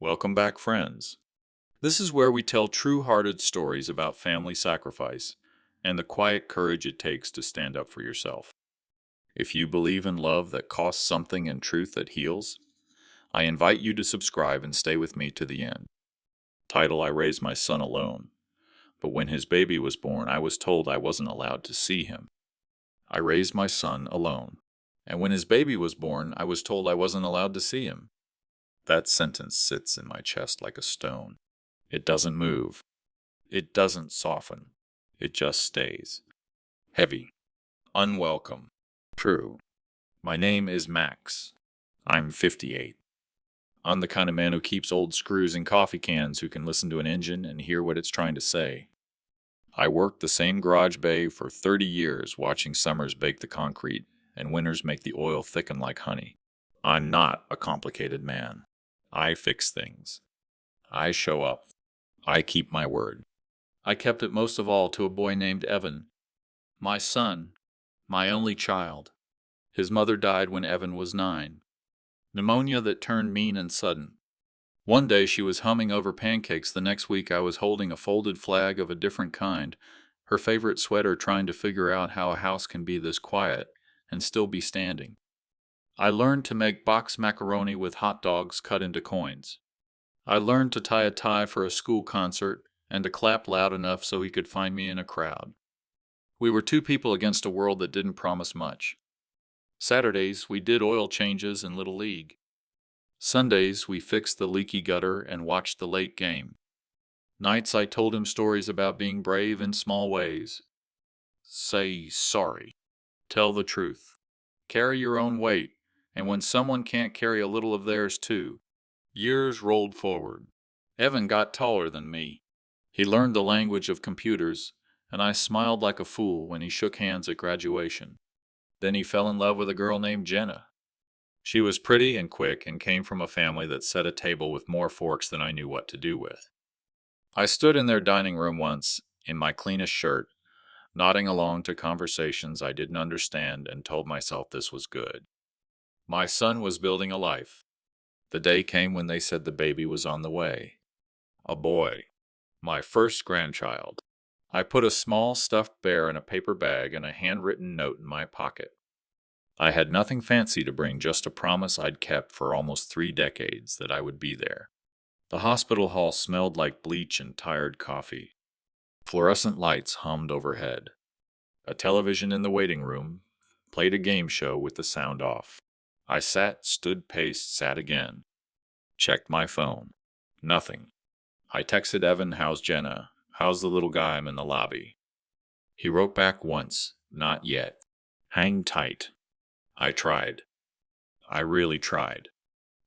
Welcome back, friends. This is where we tell true-hearted stories about family sacrifice and the quiet courage it takes to stand up for yourself. If you believe in love that costs something and truth that heals, I invite you to subscribe and stay with me to the end. Title: I Raised My Son Alone. But when his baby was born, I was told I wasn't allowed to see him. I raised my son alone. And when his baby was born, I was told I wasn't allowed to see him. That sentence sits in my chest like a stone. It doesn't move. It doesn't soften. It just stays. Heavy. Unwelcome. True. My name is Max. I'm 58. I'm the kind of man who keeps old screws in coffee cans, who can listen to an engine and hear what it's trying to say. I worked the same garage bay for 30 years, watching summers bake the concrete and winters make the oil thicken like honey. I'm not a complicated man. I fix things. I show up. I keep my word. I kept it most of all to a boy named Evan. My son. My only child. His mother died when Evan was 9. Pneumonia that turned mean and sudden. One day she was humming over pancakes. The next week I was holding a folded flag of a different kind, her favorite sweater, trying to figure out how a house can be this quiet and still be standing. I learned to make box macaroni with hot dogs cut into coins. I learned to tie a tie for a school concert and to clap loud enough so he could find me in a crowd. We were two people against a world that didn't promise much. Saturdays, we did oil changes in Little League. Sundays, we fixed the leaky gutter and watched the late game. Nights, I told him stories about being brave in small ways. Say sorry. Tell the truth. Carry your own weight, and when someone can't carry a little of theirs too. Years rolled forward. Evan got taller than me. He learned the language of computers, and I smiled like a fool when he shook hands at graduation. Then he fell in love with a girl named Jenna. She was pretty and quick and came from a family that set a table with more forks than I knew what to do with. I stood in their dining room once, in my cleanest shirt, nodding along to conversations I didn't understand, and told myself this was good. My son was building a life. The day came when they said the baby was on the way. A boy. My first grandchild. I put a small stuffed bear in a paper bag and a handwritten note in my pocket. I had nothing fancy to bring, just a promise I'd kept for almost 3 decades that I would be there. The hospital hall smelled like bleach and tired coffee. Fluorescent lights hummed overhead. A television in the waiting room played a game show with the sound off. I sat, stood, paced, sat again. Checked my phone. Nothing. I texted Evan, "How's Jenna? How's the little guy? I'm in the lobby." He wrote back once, "Not yet. Hang tight." I tried. I really tried.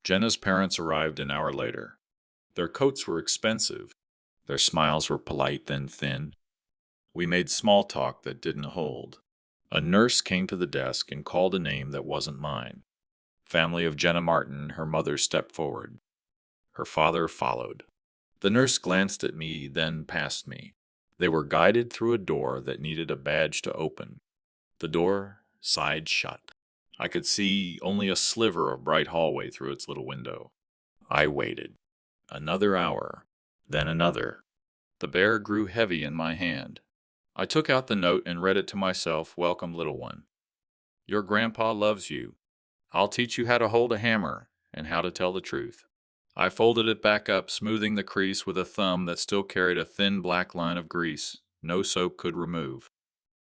Jenna's parents arrived an hour later. Their coats were expensive. Their smiles were polite, then thin. We made small talk that didn't hold. A nurse came to the desk and called a name that wasn't mine. Family of Jenna Martin. Her mother stepped forward. Her father followed. The nurse glanced at me, then past me. They were guided through a door that needed a badge to open. The door side shut. I could see only a sliver of bright hallway through its little window. I waited. Another hour. Then another. The bear grew heavy in my hand. I took out the note and read it to myself. "Welcome, little one. Your grandpa loves you. I'll teach you how to hold a hammer and how to tell the truth." I folded it back up, smoothing the crease with a thumb that still carried a thin black line of grease no soap could remove.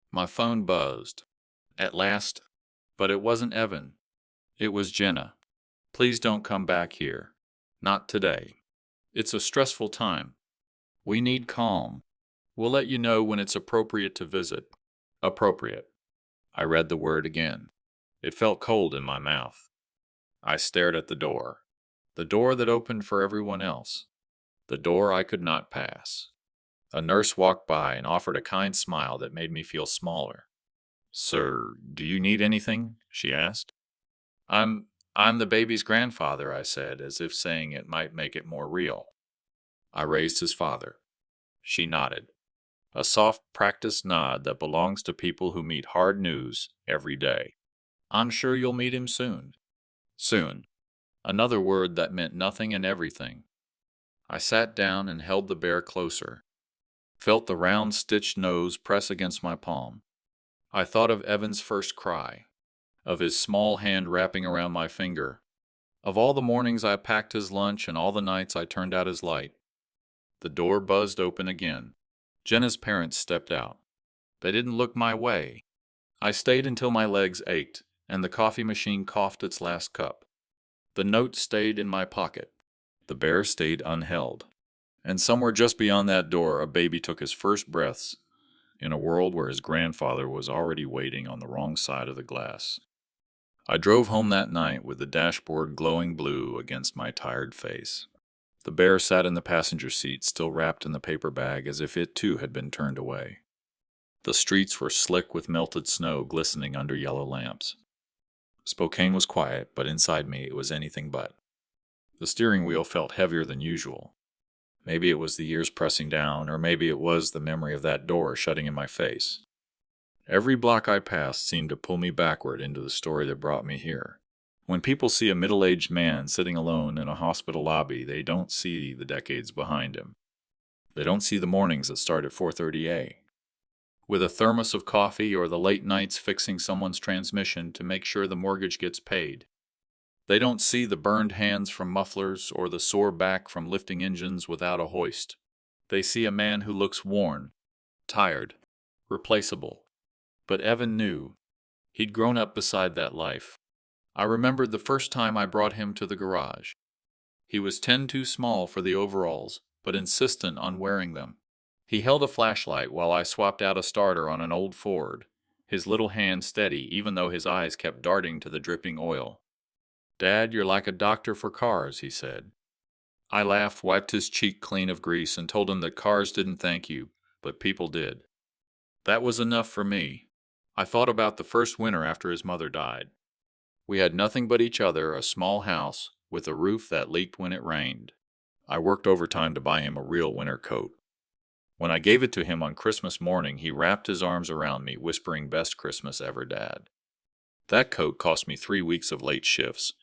My phone buzzed. At last. But it wasn't Evan. It was Jenna. "Please don't come back here. Not today. It's a stressful time. We need calm. We'll let you know when it's appropriate to visit." Appropriate. I read the word again. It felt cold in my mouth. I stared at the door. The door that opened for everyone else. The door I could not pass. A nurse walked by and offered a kind smile that made me feel smaller. "Sir, do you need anything?" she asked. I'm the baby's grandfather," I said, as if saying it might make it more real. I raised his father. She nodded. A soft, practiced nod that belongs to people who meet hard news every day. "I'm sure you'll meet him soon." Soon. Another word that meant nothing and everything. I sat down and held the bear closer, felt the round stitched nose press against my palm. I thought of Evan's first cry, of his small hand wrapping around my finger, of all the mornings I packed his lunch and all the nights I turned out his light. The door buzzed open again. Jenna's parents stepped out. They didn't look my way. I stayed until my legs ached, and the coffee machine coughed its last cup. The note stayed in my pocket. The bear stayed unheld. And somewhere just beyond that door, a baby took his first breaths in a world where his grandfather was already waiting on the wrong side of the glass. I drove home that night with the dashboard glowing blue against my tired face. The bear sat in the passenger seat, still wrapped in the paper bag as if it too had been turned away. The streets were slick with melted snow glistening under yellow lamps. Spokane was quiet, but inside me it was anything but. The steering wheel felt heavier than usual. Maybe it was the years pressing down, or maybe it was the memory of that door shutting in my face. Every block I passed seemed to pull me backward into the story that brought me here. When people see a middle-aged man sitting alone in a hospital lobby, they don't see the decades behind him. They don't see the mornings that start at 4:30 a.m. with a thermos of coffee, or the late nights fixing someone's transmission to make sure the mortgage gets paid. They don't see the burned hands from mufflers or the sore back from lifting engines without a hoist. They see a man who looks worn, tired, replaceable. But Evan knew. He'd grown up beside that life. I remembered the first time I brought him to the garage. He was 10 too small for the overalls, but insistent on wearing them. He held a flashlight while I swapped out a starter on an old Ford, his little hand steady even though his eyes kept darting to the dripping oil. "Dad, you're like a doctor for cars," he said. I laughed, wiped his cheek clean of grease, and told him that cars didn't thank you, but people did. That was enough for me. I thought about the first winter after his mother died. We had nothing but each other, a small house with a roof that leaked when it rained. I worked overtime to buy him a real winter coat. When I gave it to him on Christmas morning, he wrapped his arms around me, whispering, "Best Christmas ever, Dad." That coat cost me 3 weeks of late shifts,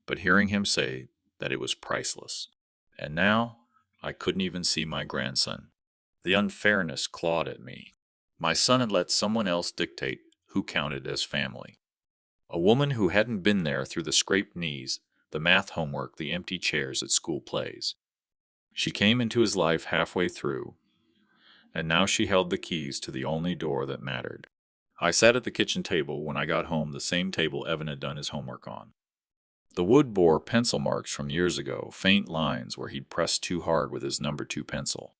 but hearing him say that it was priceless. And now, I couldn't even see my grandson. The unfairness clawed at me. My son had let someone else dictate who counted as family. A woman who hadn't been there through the scraped knees, the math homework, the empty chairs at school plays. She came into his life halfway through, and now she held the keys to the only door that mattered. I sat at the kitchen table when I got home, the same table Evan had done his homework on. The wood bore pencil marks from years ago, faint lines where he'd pressed too hard with his number 2 pencil.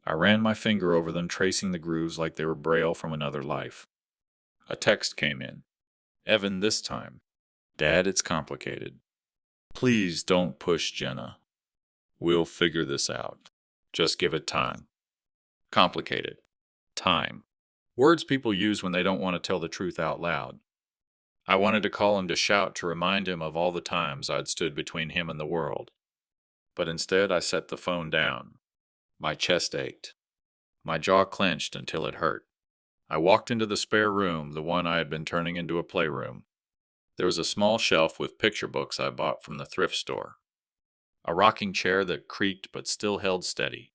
I ran my finger over them, tracing the grooves like they were braille from another life. A text came in. Evan this time. "Dad, it's complicated. Please don't push Jenna. We'll figure this out. Just give it time." Complicated. Time. Words people use when they don't want to tell the truth out loud. I wanted to call him to shout, to remind him of all the times I'd stood between him and the world. But instead I set the phone down. My chest ached. My jaw clenched until it hurt. I walked into the spare room, the one I had been turning into a playroom. There was a small shelf with picture books I bought from the thrift store. A rocking chair that creaked but still held steady.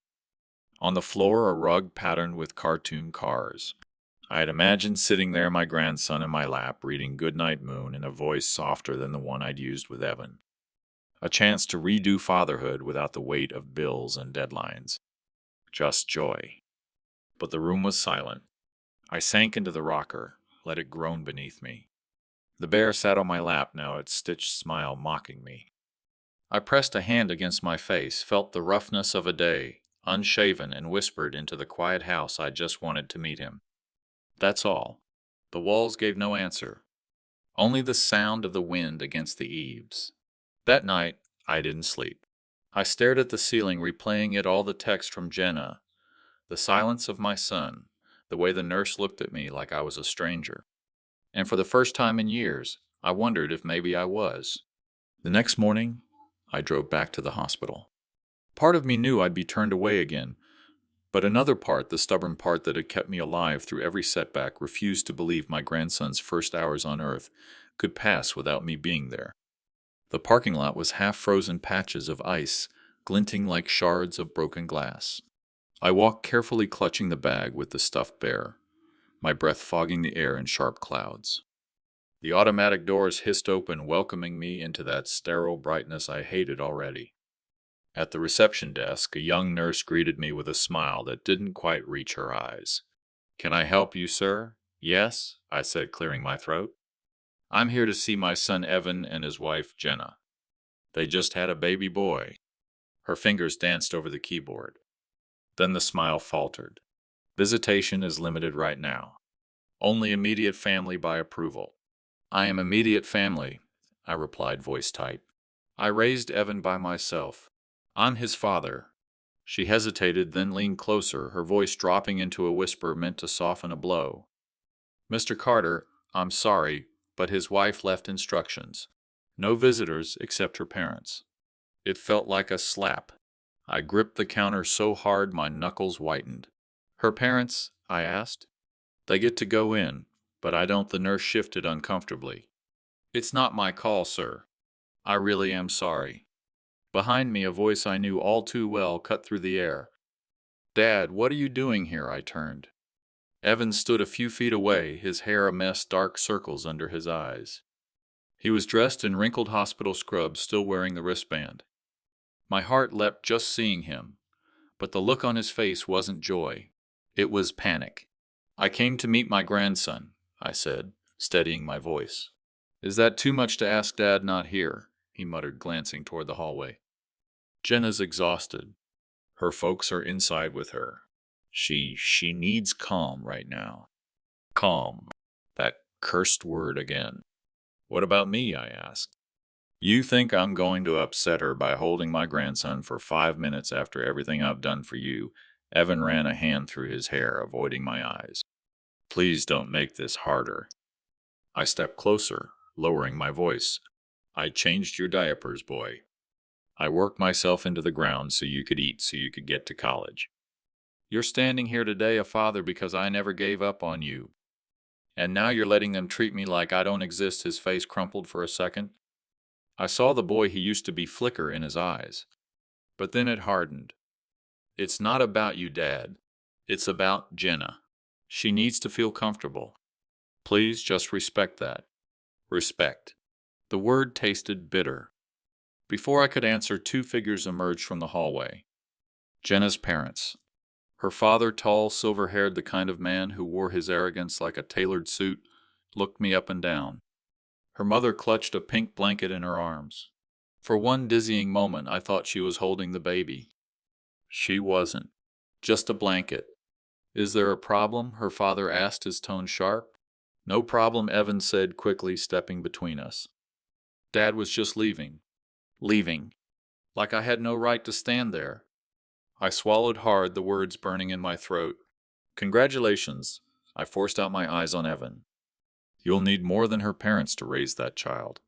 On the floor, a rug patterned with cartoon cars. I had imagined sitting there, my grandson in my lap, reading Goodnight Moon in a voice softer than the one I'd used with Evan. A chance to redo fatherhood without the weight of bills and deadlines. Just joy. But the room was silent. I sank into the rocker, let it groan beneath me. The bear sat on my lap now, its stitched smile mocking me. I pressed a hand against my face, felt the roughness of a day, unshaven, and whispered into the quiet house I just wanted to meet him. That's all. The walls gave no answer. Only the sound of the wind against the eaves. That night, I didn't sleep. I stared at the ceiling, replaying it all, the text from Jenna, the silence of my son, the way the nurse looked at me like I was a stranger. And for the first time in years, I wondered if maybe I was. The next morning, I drove back to the hospital. Part of me knew I'd be turned away again, but another part, the stubborn part that had kept me alive through every setback, refused to believe my grandson's first hours on earth could pass without me being there. The parking lot was half-frozen patches of ice, glinting like shards of broken glass. I walked carefully, clutching the bag with the stuffed bear, my breath fogging the air in sharp clouds. The automatic doors hissed open, welcoming me into that sterile brightness I hated already. At the reception desk, a young nurse greeted me with a smile that didn't quite reach her eyes. "Can I help you, sir?" "Yes," I said, clearing my throat. "I'm here to see my son Evan and his wife Jenna. They just had a baby boy." Her fingers danced over the keyboard. Then the smile faltered. "Visitation is limited right now. Only immediate family by approval." "I am immediate family," I replied, voice tight. "I raised Evan by myself. I'm his father." She hesitated, then leaned closer, her voice dropping into a whisper meant to soften a blow. "Mr. Carter, I'm sorry, but his wife left instructions. No visitors except her parents." It felt like a slap. I gripped the counter so hard my knuckles whitened. "Her parents?" I asked. "They get to go in, but I don't." The nurse shifted uncomfortably. "It's not my call, sir. I really am sorry." Behind me, a voice I knew all too well cut through the air. "Dad, what are you doing here?" I turned. Evan stood a few feet away, his hair a mess, dark circles under his eyes. He was dressed in wrinkled hospital scrubs, still wearing the wristband. My heart leapt just seeing him, but the look on his face wasn't joy. It was panic. "I came to meet my grandson," I said, steadying my voice. "Is that too much to ask? Dad not here," he muttered, glancing toward the hallway. "Jenna's exhausted. Her folks are inside with her. She needs calm right now." Calm. That cursed word again. "What about me?" I asked. "You think I'm going to upset her by holding my grandson for 5 minutes after everything I've done for you?" Evan ran a hand through his hair, avoiding my eyes. "Please don't make this harder." I stepped closer, lowering my voice. "I changed your diapers, boy. I worked myself into the ground so you could eat, so you could get to college. You're standing here today a father because I never gave up on you. And now you're letting them treat me like I don't exist." His face crumpled for a second. I saw the boy he used to be flicker in his eyes. But then it hardened. "It's not about you, Dad. It's about Jenna. She needs to feel comfortable. Please just respect that." Respect. The word tasted bitter. Before I could answer, two figures emerged from the hallway. Jenna's parents. Her father, tall, silver-haired, the kind of man who wore his arrogance like a tailored suit, looked me up and down. Her mother clutched a pink blanket in her arms. For one dizzying moment, I thought she was holding the baby. She wasn't. Just a blanket. "Is there a problem?" her father asked, his tone sharp. "No problem," Evan said quickly, stepping between us. "Dad was just leaving." Leaving. Like I had no right to stand there. I swallowed hard, the words burning in my throat. "Congratulations." I forced out my eyes on Evan. "You'll need more than her parents to raise that child.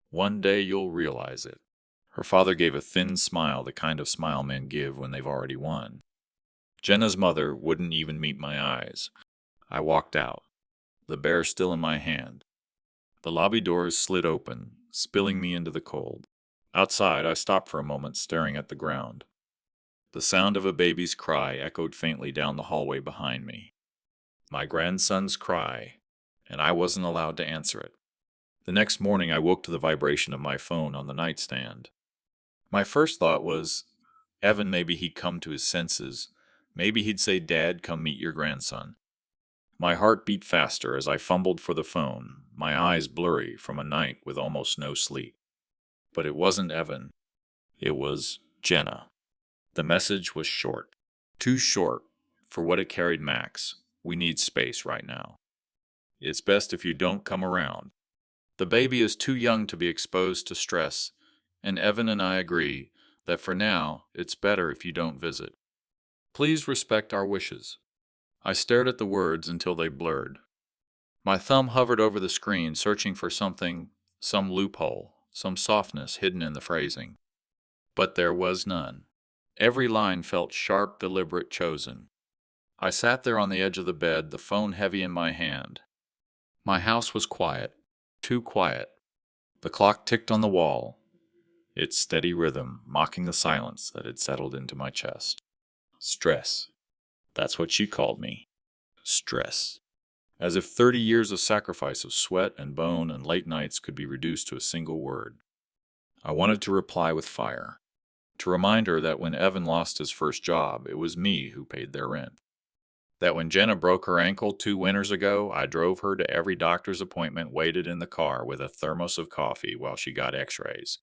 One day you'll realize it." Her father gave a thin smile, the kind of smile men give when they've already won. Jenna's mother wouldn't even meet my eyes. I walked out, the bear still in my hand. The lobby doors slid open, spilling me into the cold. Outside, I stopped for a moment, staring at the ground. The sound of a baby's cry echoed faintly down the hallway behind me. My grandson's cry, and I wasn't allowed to answer it. The next morning, I woke to the vibration of my phone on the nightstand. My first thought was, Evan, maybe he'd come to his senses. Maybe he'd say, "Dad, come meet your grandson." My heart beat faster as I fumbled for the phone, my eyes blurry from a night with almost no sleep. But it wasn't Evan. It was Jenna. The message was short. Too short for what it carried. "Max, we need space right now. It's best if you don't come around. The baby is too young to be exposed to stress, and Evan and I agree that for now, it's better if you don't visit. Please respect our wishes." I stared at the words until they blurred. My thumb hovered over the screen, searching for something, some loophole, some softness hidden in the phrasing. But there was none. Every line felt sharp, deliberate, chosen. I sat there on the edge of the bed, the phone heavy in my hand. My house was quiet. Too quiet. The clock ticked on the wall, its steady rhythm mocking the silence that had settled into my chest. Stress. That's what she called me. Stress. As if 30 years of sacrifice of sweat and bone and late nights could be reduced to a single word. I wanted to reply with fire, to remind her that when Evan lost his first job, it was me who paid their rent. That when Jenna broke her ankle 2 winters ago, I drove her to every doctor's appointment, waited in the car with a thermos of coffee while she got x-rays.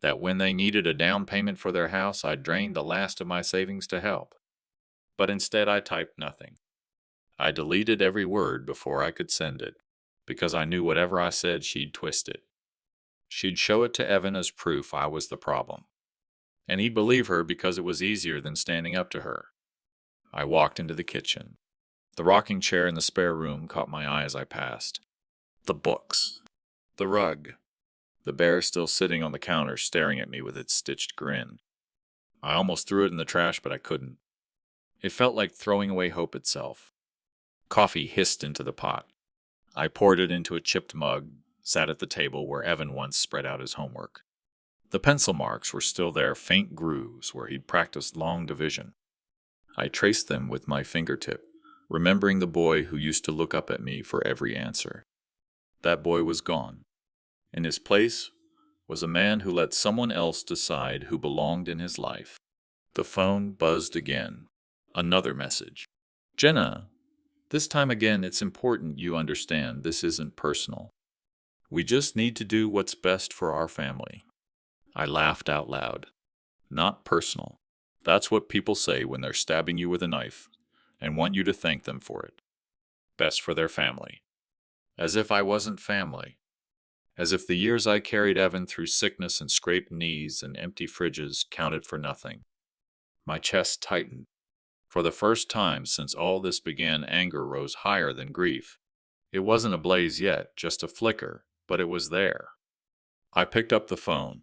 That when they needed a down payment for their house, I drained the last of my savings to help. But instead I typed nothing. I deleted every word before I could send it, because I knew whatever I said she'd twist it. She'd show it to Evan as proof I was the problem. And he'd believe her because it was easier than standing up to her. I walked into the kitchen. The rocking chair in the spare room caught my eye as I passed. The books. The rug. The bear still sitting on the counter staring at me with its stitched grin. I almost threw it in the trash, but I couldn't. It felt like throwing away hope itself. Coffee hissed into the pot. I poured it into a chipped mug, sat at the table where Evan once spread out his homework. The pencil marks were still there, faint grooves where he'd practiced long division. I traced them with my fingertip, remembering the boy who used to look up at me for every answer. That boy was gone. In his place was a man who let someone else decide who belonged in his life. The phone buzzed again. Another message. Jenna, this time again it's important you understand this isn't personal. We just need to do what's best for our family. I laughed out loud. Not personal. That's what people say when they're stabbing you with a knife and want you to thank them for it. Best for their family. As if I wasn't family. As if the years I carried Evan through sickness and scraped knees and empty fridges counted for nothing. My chest tightened. For the first time since all this began, anger rose higher than grief. It wasn't ablaze yet, just a flicker, but it was there. I picked up the phone,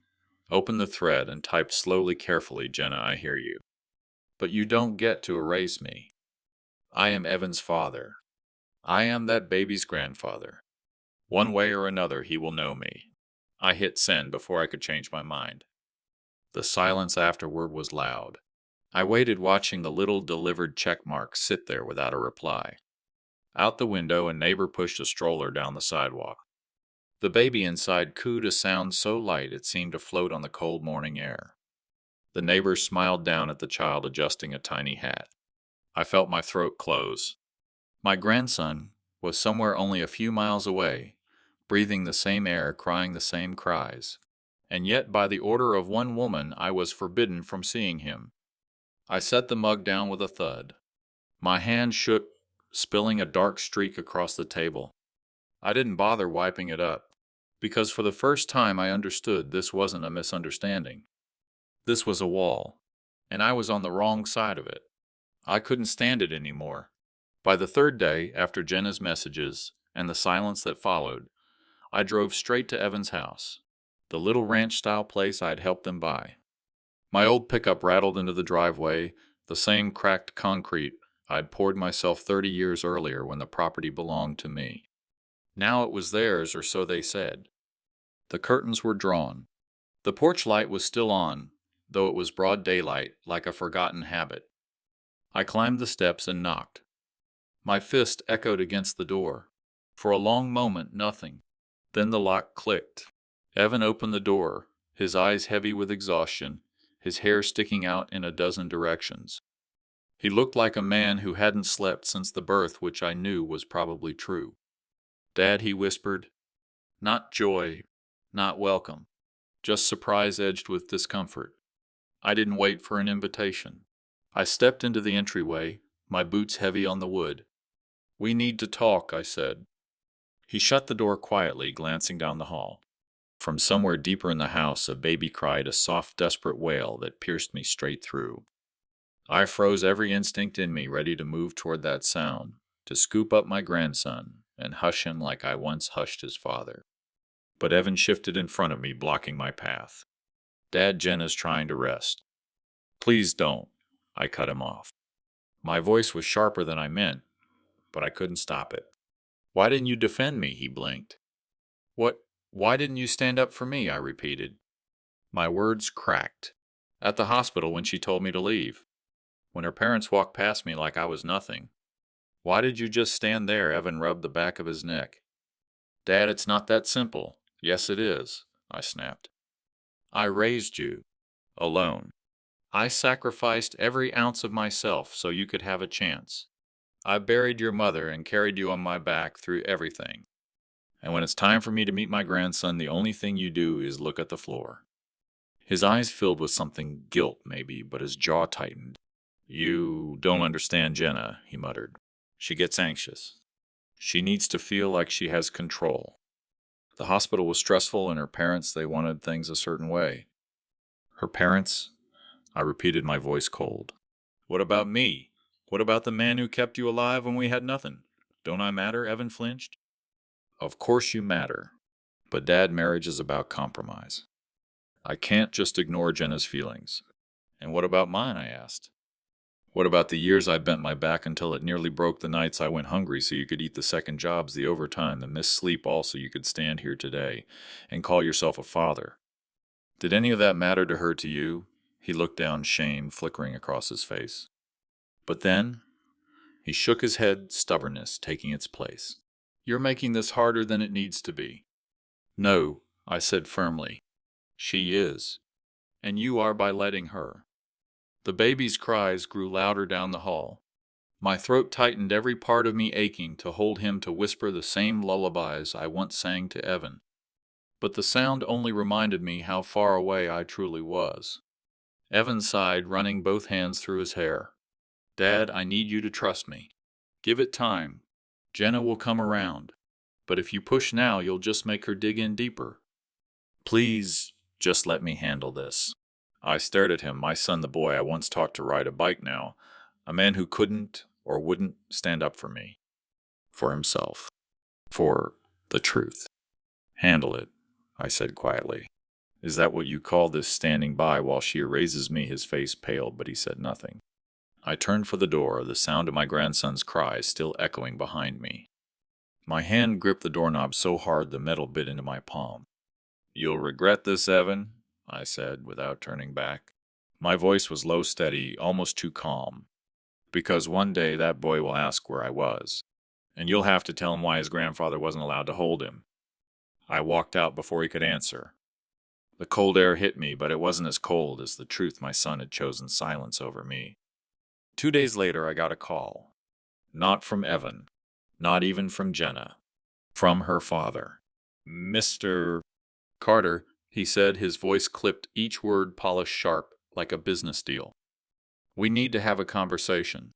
opened the thread, and typed slowly, carefully, Jenna, I hear you. But you don't get to erase me. I am Evan's father. I am that baby's grandfather. One way or another, he will know me. I hit send before I could change my mind. The silence afterward was loud. I waited, watching the little delivered check mark sit there without a reply. Out the window, a neighbor pushed a stroller down the sidewalk. The baby inside cooed a sound so light it seemed to float on the cold morning air. The neighbor smiled down at the child adjusting a tiny hat. I felt my throat close. My grandson was somewhere only a few miles away, breathing the same air, crying the same cries. And yet, by the order of one woman, I was forbidden from seeing him. I set the mug down with a thud. My hand shook, spilling a dark streak across the table. I didn't bother wiping it up, because for the first time I understood this wasn't a misunderstanding. This was a wall, and I was on the wrong side of it. I couldn't stand it anymore. By the third day, after Jenna's messages and the silence that followed, I drove straight to Evan's house, the little ranch-style place I'd helped them buy. My old pickup rattled into the driveway, the same cracked concrete I'd poured myself 30 years earlier when the property belonged to me. Now it was theirs, or so they said. The curtains were drawn. The porch light was still on, though it was broad daylight, like a forgotten habit. I climbed the steps and knocked. My fist echoed against the door. For a long moment, nothing. Then the lock clicked. Evan opened the door, his eyes heavy with exhaustion, his hair sticking out in a dozen directions. He looked like a man who hadn't slept since the birth, which I knew was probably true. Dad, he whispered. Not joy, not welcome, just surprise edged with discomfort. I didn't wait for an invitation. I stepped into the entryway, my boots heavy on the wood. We need to talk, I said. He shut the door quietly, glancing down the hall. From somewhere deeper in the house, a baby cried, a soft, desperate wail that pierced me straight through. I froze, every instinct in me ready to move toward that sound, to scoop up my grandson and hush him like I once hushed his father. But Evan shifted in front of me, blocking my path. Dad, Jenna's trying to rest. Please don't. I cut him off. My voice was sharper than I meant, but I couldn't stop it. Why didn't you defend me? He blinked. Why didn't you stand up for me? I repeated. My words cracked. At the hospital when she told me to leave. When her parents walked past me like I was nothing. Why did you just stand there? Evan rubbed the back of his neck. Dad, it's not that simple. Yes, it is, I snapped. I raised you. Alone. I sacrificed every ounce of myself so you could have a chance. I buried your mother and carried you on my back through everything. And when it's time for me to meet my grandson, the only thing you do is look at the floor. His eyes filled with something, guilt maybe, but his jaw tightened. You don't understand Jenna, he muttered. She gets anxious. She needs to feel like she has control. The hospital was stressful, and her parents, they wanted things a certain way. Her parents? I repeated, my voice cold. What about me? What about the man who kept you alive when we had nothing? Don't I matter? Evan flinched. Of course you matter. But Dad, marriage is about compromise. I can't just ignore Jenna's feelings. And what about mine? I asked. What about the years I bent my back until it nearly broke, the nights I went hungry so you could eat the second jobs, the overtime, the missed sleep, all so you could stand here today and call yourself a father? Did any of that matter to her, to you? He looked down, shame flickering across his face. But then, he shook his head, stubbornness taking its place. You're making this harder than it needs to be. No, I said firmly. She is. And you are by letting her. The baby's cries grew louder down the hall. My throat tightened, every part of me aching to hold him, to whisper the same lullabies I once sang to Evan. But the sound only reminded me how far away I truly was. Evan sighed, running both hands through his hair. Dad, I need you to trust me. Give it time. Jenna will come around. But if you push now, you'll just make her dig in deeper. Please, just let me handle this. I stared at him, my son, the boy I once taught to ride a bike now, a man who couldn't or wouldn't stand up for me, for himself, for the truth. Handle it, I said quietly. Is that what you call this, standing by while she erases me? His face paled, but he said nothing. I turned for the door, the sound of my grandson's cries still echoing behind me. My hand gripped the doorknob so hard the metal bit into my palm. You'll regret this, Evan, I said, without turning back. My voice was low, steady, almost too calm. Because one day that boy will ask where I was, and you'll have to tell him why his grandfather wasn't allowed to hold him. I walked out before he could answer. The cold air hit me, but it wasn't as cold as the truth my son had chosen silence over me. 2 days later, I got a call. Not from Evan, not even from Jenna. From her father. Mr. Carter, he said, his voice clipped, each word polished sharp, like a business deal. We need to have a conversation.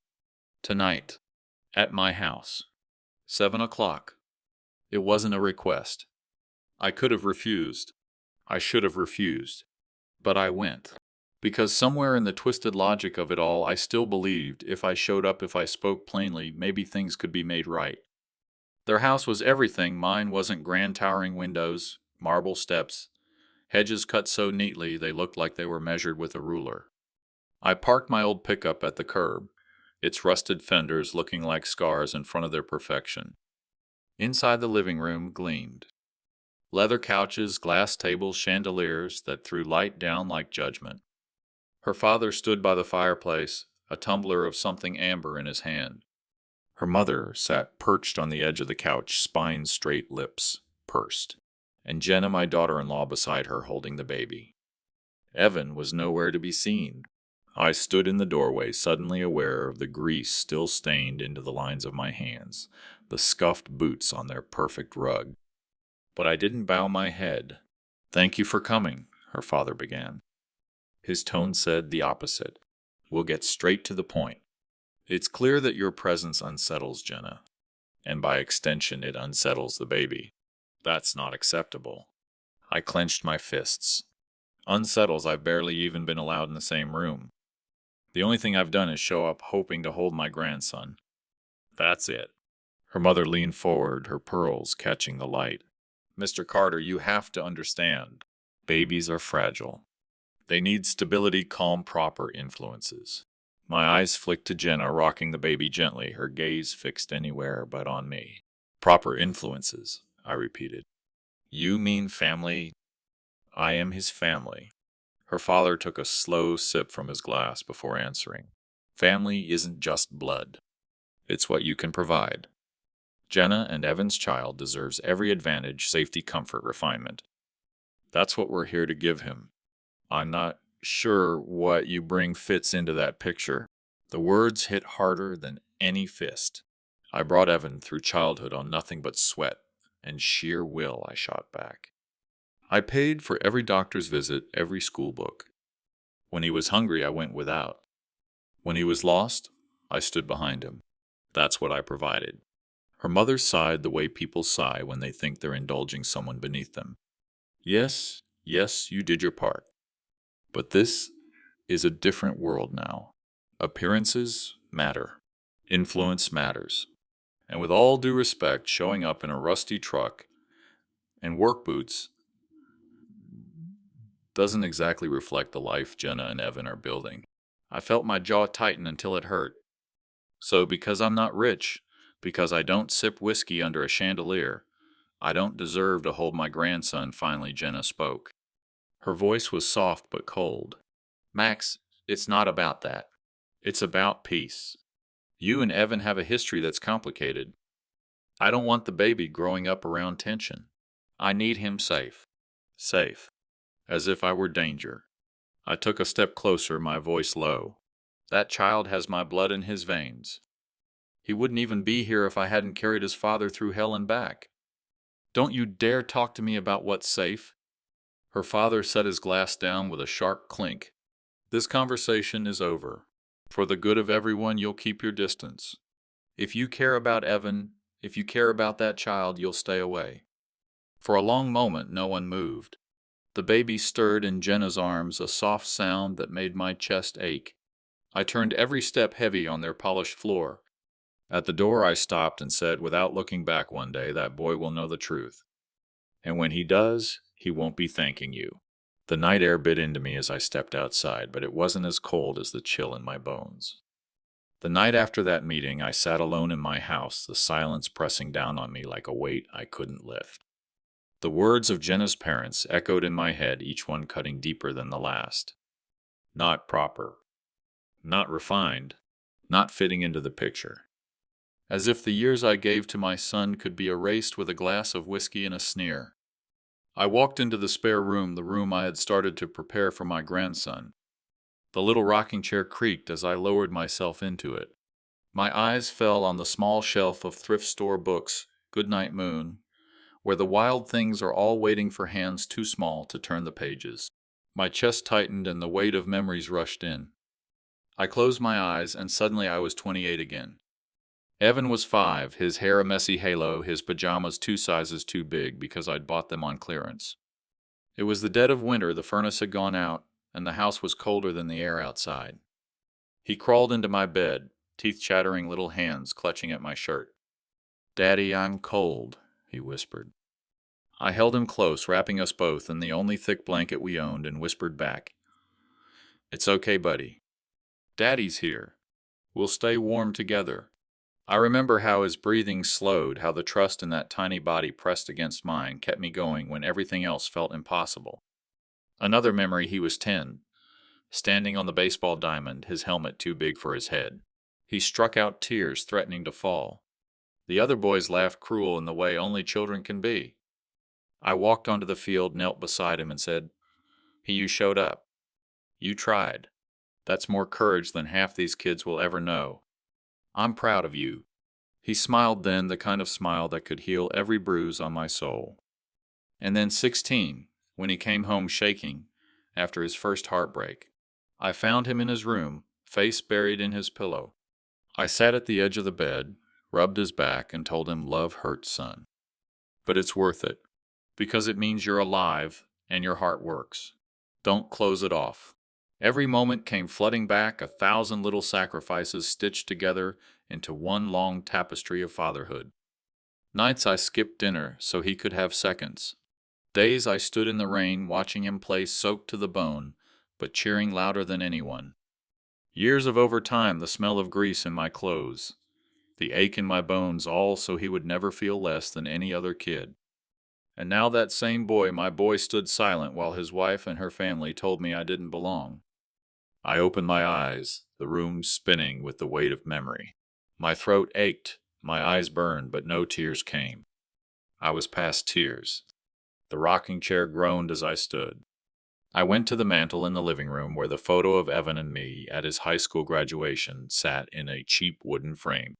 Tonight. At my house. 7 o'clock. It wasn't a request. I could have refused. I should have refused. But I went. Because somewhere in the twisted logic of it all, I still believed if I showed up, if I spoke plainly, maybe things could be made right. Their house was everything. Mine wasn't. Grand towering windows, marble steps, hedges cut so neatly they looked like they were measured with a ruler. I parked my old pickup at the curb, its rusted fenders looking like scars in front of their perfection. Inside the living room gleamed. Leather couches, glass tables, chandeliers that threw light down like judgment. Her father stood by the fireplace, a tumbler of something amber in his hand. Her mother sat perched on the edge of the couch, spine straight, lips pursed, and Jenna, my daughter-in-law, beside her holding the baby. Evan was nowhere to be seen. I stood in the doorway, suddenly aware of the grease still stained into the lines of my hands, the scuffed boots on their perfect rug. But I didn't bow my head. Thank you for coming, her father began. His tone said the opposite. We'll get straight to the point. It's clear that your presence unsettles Jenna, and by extension it unsettles the baby. That's not acceptable. I clenched my fists. Unsettles, I've barely even been allowed in the same room. The only thing I've done is show up hoping to hold my grandson. That's it. Her mother leaned forward, her pearls catching the light. Mr. Carter, you have to understand. Babies are fragile. They need stability, calm, proper influences. My eyes flicked to Jenna, rocking the baby gently, her gaze fixed anywhere but on me. Proper influences, I repeated. You mean family? I am his family. Her father took a slow sip from his glass before answering. Family isn't just blood. It's what you can provide. Jenna and Evan's child deserves every advantage, safety, comfort, refinement. That's what we're here to give him. I'm not sure what you bring fits into that picture. The words hit harder than any fist. I brought Evan through childhood on nothing but sweat and sheer will, I shot back. I paid for every doctor's visit, every school book. When he was hungry, I went without. When he was lost, I stood behind him. That's what I provided. Her mother sighed the way people sigh when they think they're indulging someone beneath them. Yes, you did your part. But this is a different world now. Appearances matter. Influence matters. And with all due respect, showing up in a rusty truck and work boots doesn't exactly reflect the life Jenna and Evan are building. I felt my jaw tighten until it hurt. So because I'm not rich, because I don't sip whiskey under a chandelier, I don't deserve to hold my grandson, finally Jenna spoke. Her voice was soft but cold. Max, it's not about that. It's about peace. You and Evan have a history that's complicated. I don't want the baby growing up around tension. I need him safe. Safe. As if I were danger. I took a step closer, my voice low. That child has my blood in his veins. He wouldn't even be here if I hadn't carried his father through hell and back. Don't you dare talk to me about what's safe. Her father set his glass down with a sharp clink. This conversation is over. For the good of everyone, you'll keep your distance. If you care about Evan, if you care about that child, you'll stay away. For a long moment, no one moved. The baby stirred in Jenna's arms, a soft sound that made my chest ache. I turned every step heavy on their polished floor. At the door I stopped and said, without looking back, one day that boy will know the truth. And when he does, he won't be thanking you. The night air bit into me as I stepped outside, but it wasn't as cold as the chill in my bones. The night after that meeting, I sat alone in my house, the silence pressing down on me like a weight I couldn't lift. The words of Jenna's parents echoed in my head, each one cutting deeper than the last. Not proper. Not refined. Not fitting into the picture. As if the years I gave to my son could be erased with a glass of whiskey and a sneer. I walked into the spare room, the room I had started to prepare for my grandson. The little rocking chair creaked as I lowered myself into it. My eyes fell on the small shelf of thrift store books, Goodnight Moon, where the wild things are all waiting for hands too small to turn the pages. My chest tightened and the weight of memories rushed in. I closed my eyes and suddenly I was 28 again. Evan was 5, his hair a messy halo, his pajamas 2 sizes too big because I'd bought them on clearance. It was the dead of winter, the furnace had gone out, and the house was colder than the air outside. He crawled into my bed, teeth-chattering little hands clutching at my shirt. "Daddy, I'm cold," he whispered. I held him close, wrapping us both in the only thick blanket we owned, and whispered back, "It's okay, buddy. Daddy's here. We'll stay warm together." I remember how his breathing slowed, how the trust in that tiny body pressed against mine kept me going when everything else felt impossible. Another memory, he was 10, standing on the baseball diamond, his helmet too big for his head. He struck out tears, threatening to fall. The other boys laughed cruel in the way only children can be. I walked onto the field, knelt beside him, and said, "You showed up. You tried. That's more courage than half these kids will ever know. I'm proud of you." He smiled then, the kind of smile that could heal every bruise on my soul. And then 16, when he came home shaking after his first heartbreak, I found him in his room, face buried in his pillow. I sat at the edge of the bed, rubbed his back, and told him love hurts, son. But it's worth it, because it means you're alive and your heart works. Don't close it off. Every moment came flooding back, 1,000 little sacrifices stitched together into one long tapestry of fatherhood. Nights I skipped dinner so he could have seconds. Days I stood in the rain watching him play, soaked to the bone, but cheering louder than anyone. Years of overtime, the smell of grease in my clothes, the ache in my bones, all so he would never feel less than any other kid. And now that same boy, my boy, stood silent while his wife and her family told me I didn't belong. I opened my eyes, the room spinning with the weight of memory. My throat ached, my eyes burned, but no tears came. I was past tears. The rocking chair groaned as I stood. I went to the mantel in the living room where the photo of Evan and me at his high school graduation sat in a cheap wooden frame.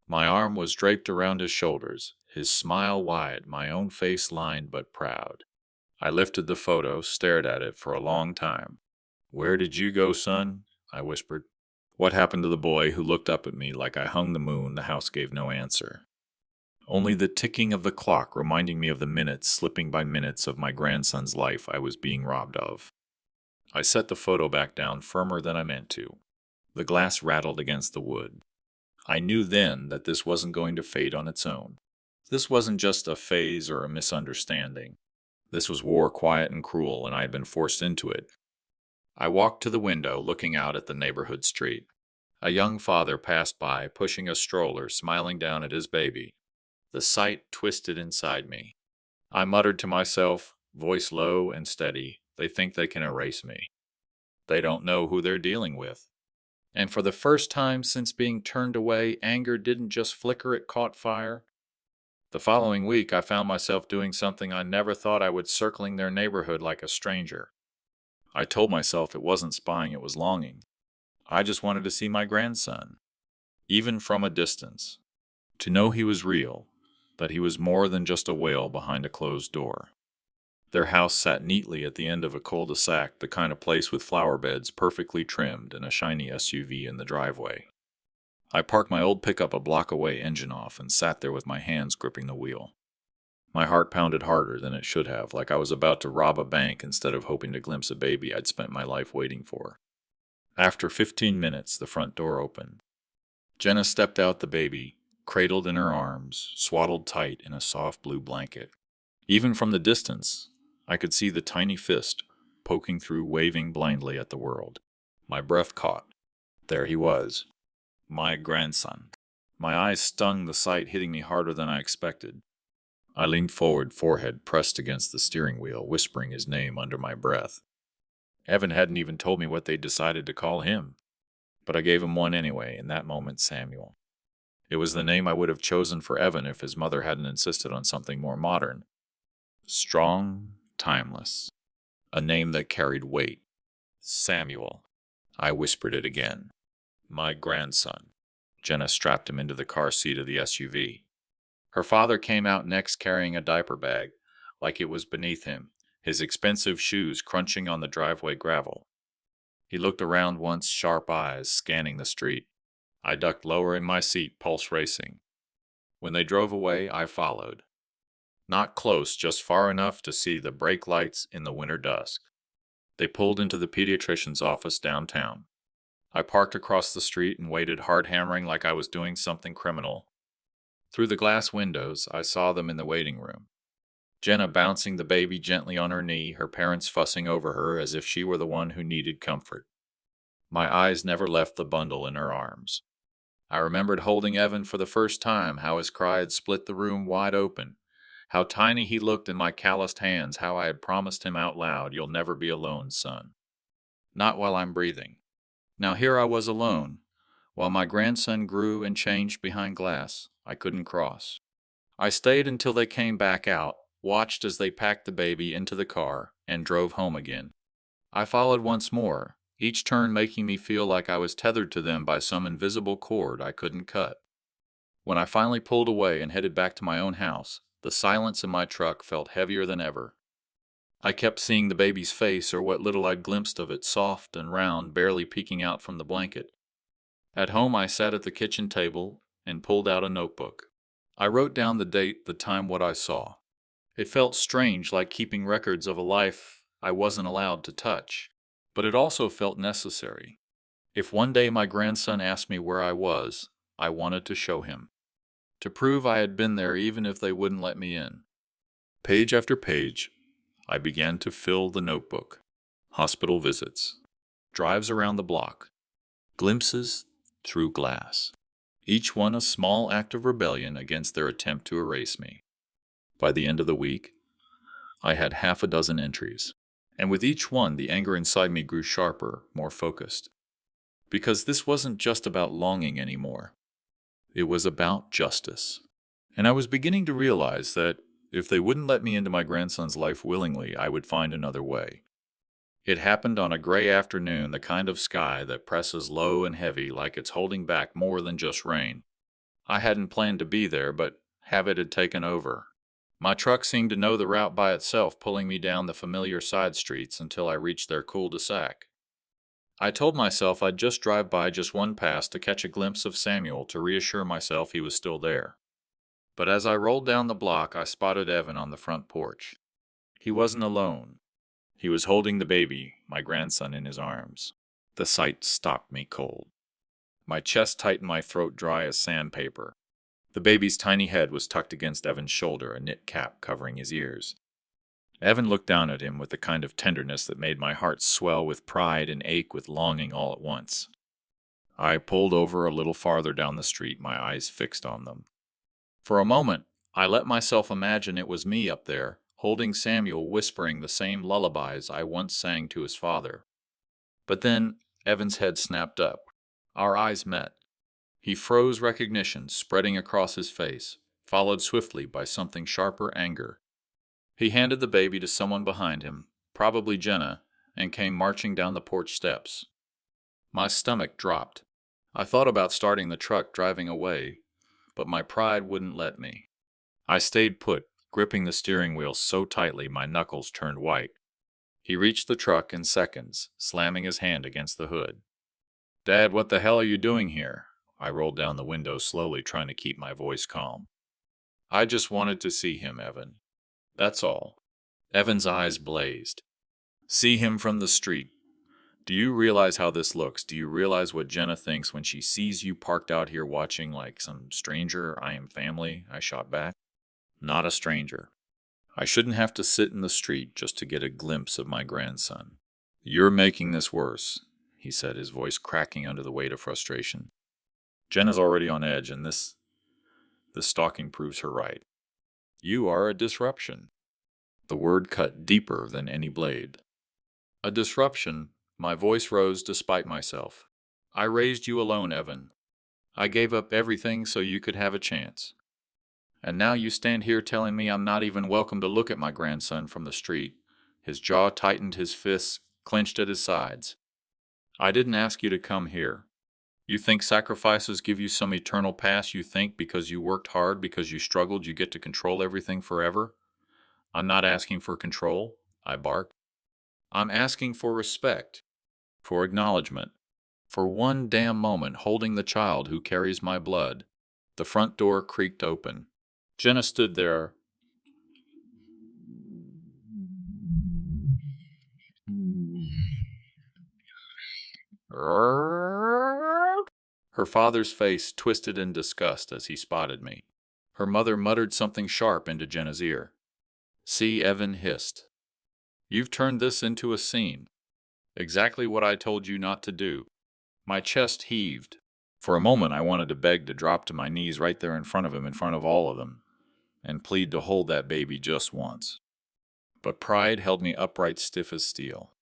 My arm was draped around his shoulders, his smile wide, my own face lined but proud. I lifted the photo, stared at it for a long time. "Where did you go, son?" I whispered. What happened to the boy who looked up at me like I hung the moon? The house gave no answer. Only the ticking of the clock reminding me of the minutes slipping by minutes of my grandson's life I was being robbed of. I set the photo back down firmer than I meant to. The glass rattled against the wood. I knew then that this wasn't going to fade on its own. This wasn't just a phase or a misunderstanding. This was war, quiet and cruel, and I had been forced into it. I walked to the window, looking out at the neighborhood street. A young father passed by, pushing a stroller, smiling down at his baby. The sight twisted inside me. I muttered to myself, voice low and steady, "They think they can erase me. They don't know who they're dealing with." And for the first time since being turned away, anger didn't just flicker, it caught fire. The following week, I found myself doing something I never thought I would, circling their neighborhood like a stranger. I told myself it wasn't spying, it was longing. I just wanted to see my grandson, even from a distance, to know he was real, that he was more than just a whale behind a closed door. Their house sat neatly at the end of a cul-de-sac, the kind of place with flower beds perfectly trimmed and a shiny SUV in the driveway. I parked my old pickup a block away, engine off, and sat there with my hands gripping the wheel. My heart pounded harder than it should have, like I was about to rob a bank instead of hoping to glimpse a baby I'd spent my life waiting for. After 15 minutes, the front door opened. Jenna stepped out, the baby, cradled in her arms, swaddled tight in a soft blue blanket. Even from the distance, I could see the tiny fist poking through, waving blindly at the world. My breath caught. There he was, my grandson. My eyes stung, the sight hitting me harder than I expected. I leaned forward, forehead pressed against the steering wheel, whispering his name under my breath. Evan hadn't even told me what they'd decided to call him, but I gave him one anyway, in that moment, Samuel. It was the name I would have chosen for Evan if his mother hadn't insisted on something more modern. Strong, timeless. A name that carried weight. Samuel. I whispered it again. My grandson. Jenna strapped him into the car seat of the SUV. Her father came out next, carrying a diaper bag, like it was beneath him, his expensive shoes crunching on the driveway gravel. He looked around once, sharp eyes scanning the street. I ducked lower in my seat, pulse racing. When they drove away, I followed. Not close, just far enough to see the brake lights in the winter dusk. They pulled into the pediatrician's office downtown. I parked across the street and waited, heart hammering like I was doing something criminal. Through the glass windows, I saw them in the waiting room. Jenna bouncing the baby gently on her knee, her parents fussing over her as if she were the one who needed comfort. My eyes never left the bundle in her arms. I remembered holding Evan for the first time, how his cry had split the room wide open, how tiny he looked in my calloused hands, how I had promised him out loud, "You'll never be alone, son. Not while I'm breathing." Now here I was alone, while my grandson grew and changed behind glass I couldn't cross. I stayed until they came back out, watched as they packed the baby into the car, and drove home again. I followed once more, each turn making me feel like I was tethered to them by some invisible cord I couldn't cut. When I finally pulled away and headed back to my own house, the silence in my truck felt heavier than ever. I kept seeing the baby's face, or what little I'd glimpsed of it, soft and round, barely peeking out from the blanket. At home, I sat at the kitchen table and pulled out a notebook. I wrote down the date, the time, what I saw. It felt strange, like keeping records of a life I wasn't allowed to touch. But it also felt necessary. If one day my grandson asked me where I was, I wanted to show him. To prove I had been there even if they wouldn't let me in. Page after page, I began to fill the notebook. Hospital visits. Drives around the block. Glimpses through glass. Each one a small act of rebellion against their attempt to erase me. By the end of the week, I had half a dozen entries. And with each one, the anger inside me grew sharper, more focused. Because this wasn't just about longing anymore. It was about justice. And I was beginning to realize that if they wouldn't let me into my grandson's life willingly, I would find another way. It happened on a gray afternoon, the kind of sky that presses low and heavy like it's holding back more than just rain. I hadn't planned to be there, but habit had taken over. My truck seemed to know the route by itself, pulling me down the familiar side streets until I reached their cul-de-sac. I told myself I'd just drive by just one pass to catch a glimpse of Samuel to reassure myself he was still there. But as I rolled down the block, I spotted Evan on the front porch. He wasn't alone. He was holding the baby, my grandson, in his arms. The sight stopped me cold. My chest tightened, my throat dry as sandpaper. The baby's tiny head was tucked against Evan's shoulder, a knit cap covering his ears. Evan looked down at him with the kind of tenderness that made my heart swell with pride and ache with longing all at once. I pulled over a little farther down the street, my eyes fixed on them. For a moment, I let myself imagine it was me up there, holding Samuel, whispering the same lullabies I once sang to his father. But then Evan's head snapped up. Our eyes met. He froze, recognition spreading across his face, followed swiftly by something sharper, anger. He handed the baby to someone behind him, probably Jenna, and came marching down the porch steps. My stomach dropped. I thought about starting the truck, driving away, but my pride wouldn't let me. I stayed put, gripping the steering wheel so tightly my knuckles turned white. He reached the truck in seconds, slamming his hand against the hood. "Dad, what the hell are you doing here?" I rolled down the window slowly, trying to keep my voice calm. "I just wanted to see him, Evan. That's all." Evan's eyes blazed. "See him from the street. Do you realize how this looks? Do you realize what Jenna thinks when she sees you parked out here watching like some stranger? I am family," I shot back. "Not a stranger. I shouldn't have to sit in the street just to get a glimpse of my grandson." "You're making this worse," he said, his voice cracking under the weight of frustration. "Jenna's already on edge, and this stalking proves her right. You are a disruption." The word cut deeper than any blade. "A disruption." My voice rose despite myself. "I raised you alone, Evan. I gave up everything so you could have a chance. And now you stand here telling me I'm not even welcome to look at my grandson from the street." His jaw tightened, his fists clenched at his sides. "I didn't ask you to come here. You think sacrifices give you some eternal pass? You think because you worked hard, because you struggled, you get to control everything forever? I'm not asking for control," I barked. "I'm asking for respect, for acknowledgement, for one damn moment holding the child who carries my blood." The front door creaked open. Jenna stood there. Her father's face twisted in disgust as he spotted me. Her mother muttered something sharp into Jenna's ear. "See," Evan hissed. "You've turned this into a scene. Exactly what I told you not to do." My chest heaved. For a moment I wanted to beg to drop to my knees right there in front of him, in front of all of them, and plead to hold that baby just once. But pride held me upright, stiff as steel.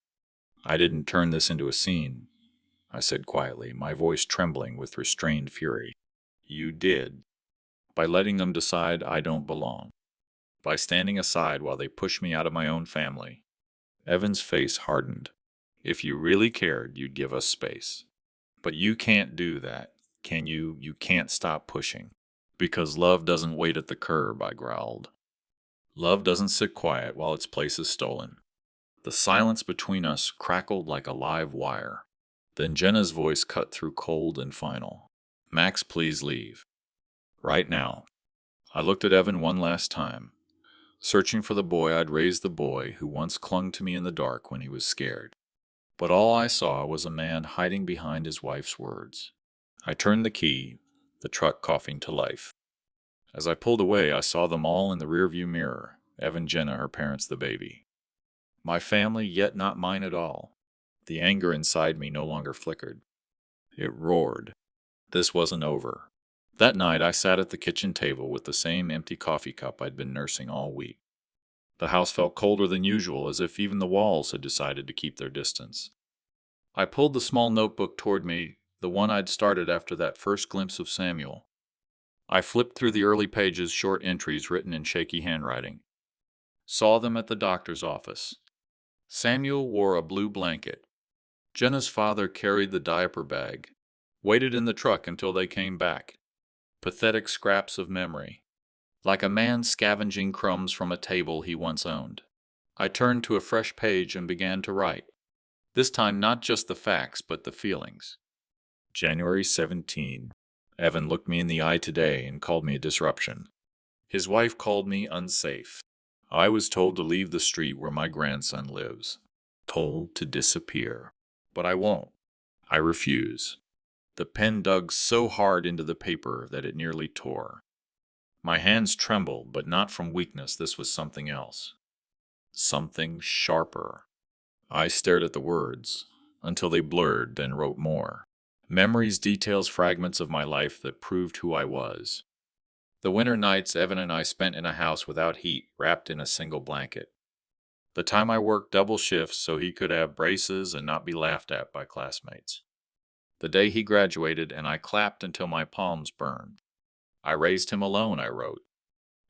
"I didn't turn this into a scene," I said quietly, my voice trembling with restrained fury. "You did. By letting them decide I don't belong. By standing aside while they push me out of my own family." Evan's face hardened. "If you really cared, you'd give us space. But you can't do that, can you? You can't stop pushing." "Because love doesn't wait at the curb," I growled. "Love doesn't sit quiet while its place is stolen." The silence between us crackled like a live wire. Then Jenna's voice cut through, cold and final. "Max, please leave. Right now." I looked at Evan one last time, searching for the boy I'd raised, the boy who once clung to me in the dark when he was scared. But all I saw was a man hiding behind his wife's words. I turned the key, the truck coughing to life. As I pulled away, I saw them all in the rearview mirror, Evan, Jenna, her parents, the baby. My family, yet not mine at all. The anger inside me no longer flickered. It roared. This wasn't over. That night I sat at the kitchen table with the same empty coffee cup I'd been nursing all week. The house felt colder than usual, as if even the walls had decided to keep their distance. I pulled the small notebook toward me, the one I'd started after that first glimpse of Samuel. I flipped through the early pages, short entries written in shaky handwriting. Saw them at the doctor's office. Samuel wore a blue blanket. Jenna's father carried the diaper bag. Waited in the truck until they came back. Pathetic scraps of memory. Like a man scavenging crumbs from a table he once owned. I turned to a fresh page and began to write. This time not just the facts, but the feelings. January 17. Evan looked me in the eye today and called me a disruption. His wife called me unsafe. I was told to leave the street where my grandson lives. Told to disappear. But I won't. I refuse. The pen dug so hard into the paper that it nearly tore. My hands trembled, but not from weakness. This was something else. Something sharper. I stared at the words until they blurred, then wrote more. Memories, details, fragments of my life that proved who I was. The winter nights Evan and I spent in a house without heat, wrapped in a single blanket. The time I worked double shifts so he could have braces and not be laughed at by classmates. The day he graduated and I clapped until my palms burned. I raised him alone, I wrote.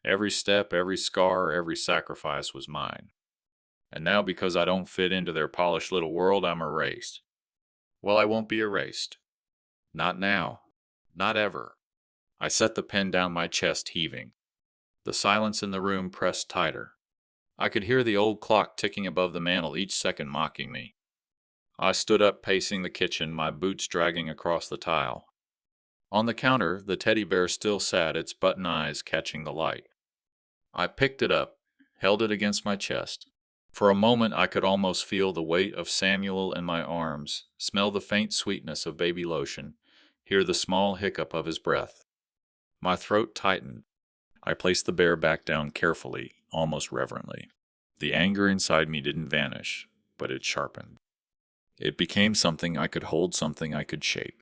Every step, every scar, every sacrifice was mine. And now because I don't fit into their polished little world, I'm erased. Well, I won't be erased. Not now. Not ever. I set the pen down, my chest heaving. The silence in the room pressed tighter. I could hear the old clock ticking above the mantel, each second mocking me. I stood up, pacing the kitchen, my boots dragging across the tile. On the counter, the teddy bear still sat, its button eyes catching the light. I picked it up, held it against my chest. For a moment I could almost feel the weight of Samuel in my arms, smell the faint sweetness of baby lotion, hear the small hiccup of his breath. My throat tightened. I placed the bear back down carefully, almost reverently. The anger inside me didn't vanish, but it sharpened. It became something I could hold, something I could shape.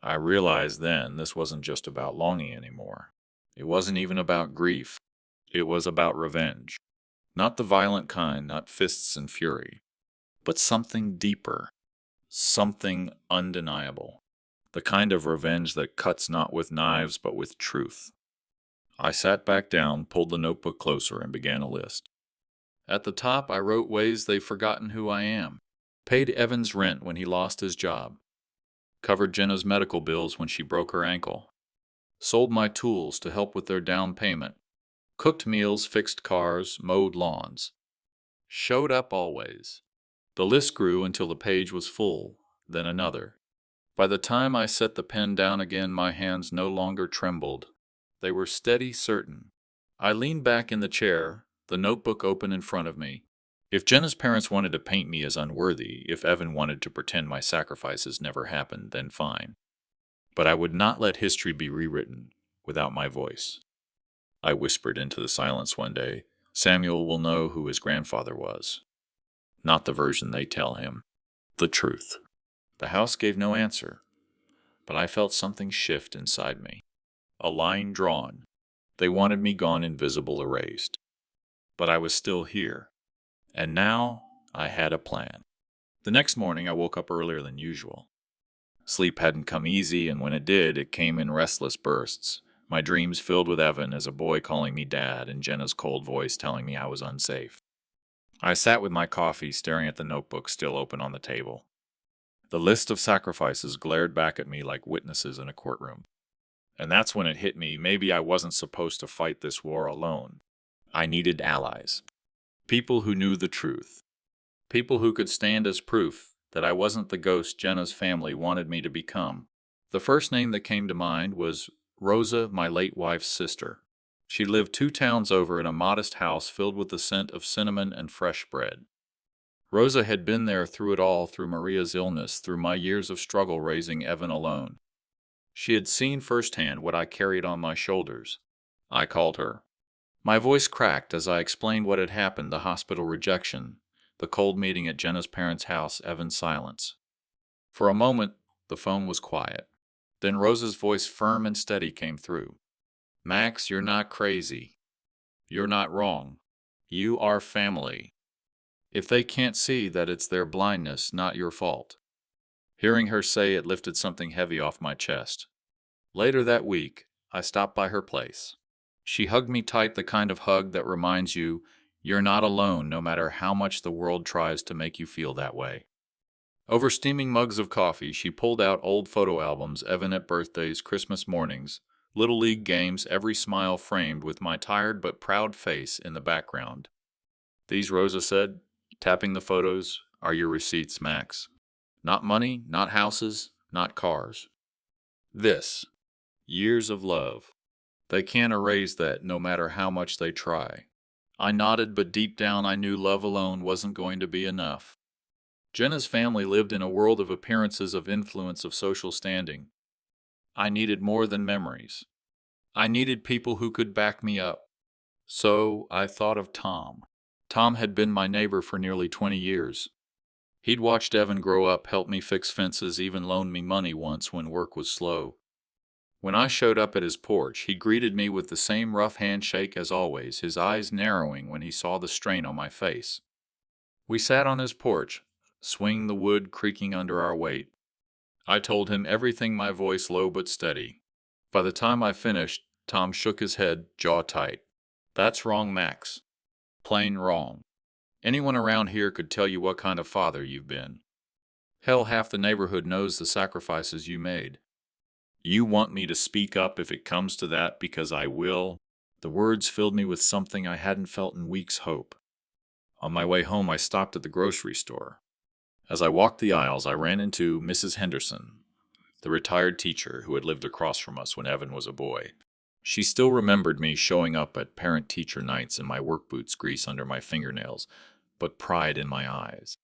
I realized then this wasn't just about longing anymore. It wasn't even about grief. It was about revenge. Not the violent kind, not fists and fury, but something deeper, something undeniable. The kind of revenge that cuts not with knives but with truth. I sat back down, pulled the notebook closer, and began a list. At the top, I wrote ways they've forgotten who I am. Paid Evan's rent when he lost his job. Covered Jenna's medical bills when she broke her ankle. Sold my tools to help with their down payment. Cooked meals, fixed cars, mowed lawns. Showed up always. The list grew until the page was full, then another. By the time I set the pen down again, my hands no longer trembled. They were steady, certain. I leaned back in the chair, the notebook open in front of me. If Jenna's parents wanted to paint me as unworthy, if Evan wanted to pretend my sacrifices never happened, then fine. But I would not let history be rewritten without my voice. I whispered into the silence one day, Samuel will know who his grandfather was. Not the version they tell him. The truth. The house gave no answer, but I felt something shift inside me. A line drawn. They wanted me gone, invisible, erased. But I was still here. And now I had a plan. The next morning I woke up earlier than usual. Sleep hadn't come easy, and when it did, it came in restless bursts. My dreams filled with Evan as a boy calling me dad and Jenna's cold voice telling me I was unsafe. I sat with my coffee, staring at the notebook still open on the table. The list of sacrifices glared back at me like witnesses in a courtroom. And that's when it hit me, maybe I wasn't supposed to fight this war alone. I needed allies. People who knew the truth. People who could stand as proof that I wasn't the ghost Jenna's family wanted me to become. The first name that came to mind was Rosa, my late wife's sister. She lived 2 towns over in a modest house filled with the scent of cinnamon and fresh bread. Rosa had been there through it all, through Maria's illness, through my years of struggle raising Evan alone. She had seen firsthand what I carried on my shoulders. I called her. My voice cracked as I explained what had happened, the hospital rejection, the cold meeting at Jenna's parents' house, Evan's silence. For a moment, the phone was quiet. Then Rosa's voice, firm and steady, came through. Max, you're not crazy. You're not wrong. You are family. If they can't see that it's their blindness, not your fault. Hearing her say it lifted something heavy off my chest. Later that week, I stopped by her place. She hugged me tight, the kind of hug that reminds you you're not alone no matter how much the world tries to make you feel that way. Over steaming mugs of coffee, she pulled out old photo albums, Evan birthdays, Christmas mornings, Little League games, every smile framed with my tired but proud face in the background. These, Rosa said, tapping the photos, are your receipts, Max. Not money, not houses, not cars. This. Years of love. They can't erase that no matter how much they try. I nodded, but deep down I knew love alone wasn't going to be enough. Jenna's family lived in a world of appearances, of influence, of social standing. I needed more than memories. I needed people who could back me up. So I thought of Tom. Tom had been my neighbor for nearly 20 years. He'd watched Evan grow up, helped me fix fences, even loaned me money once when work was slow. When I showed up at his porch, he greeted me with the same rough handshake as always, his eyes narrowing when he saw the strain on my face. We sat on his porch, swinging the wood creaking under our weight. I told him everything, my voice low but steady. By the time I finished, Tom shook his head, jaw tight. That's wrong, Max. Plain wrong. Anyone around here could tell you what kind of father you've been. Hell, half the neighborhood knows the sacrifices you made. You want me to speak up if it comes to that, because I will. The words filled me with something I hadn't felt in weeks, hope. On my way home, I stopped at the grocery store. As I walked the aisles, I ran into Mrs. Henderson, the retired teacher who had lived across from us when Evan was a boy. She still remembered me showing up at parent-teacher nights in my work boots, grease under my fingernails, but pride in my eyes.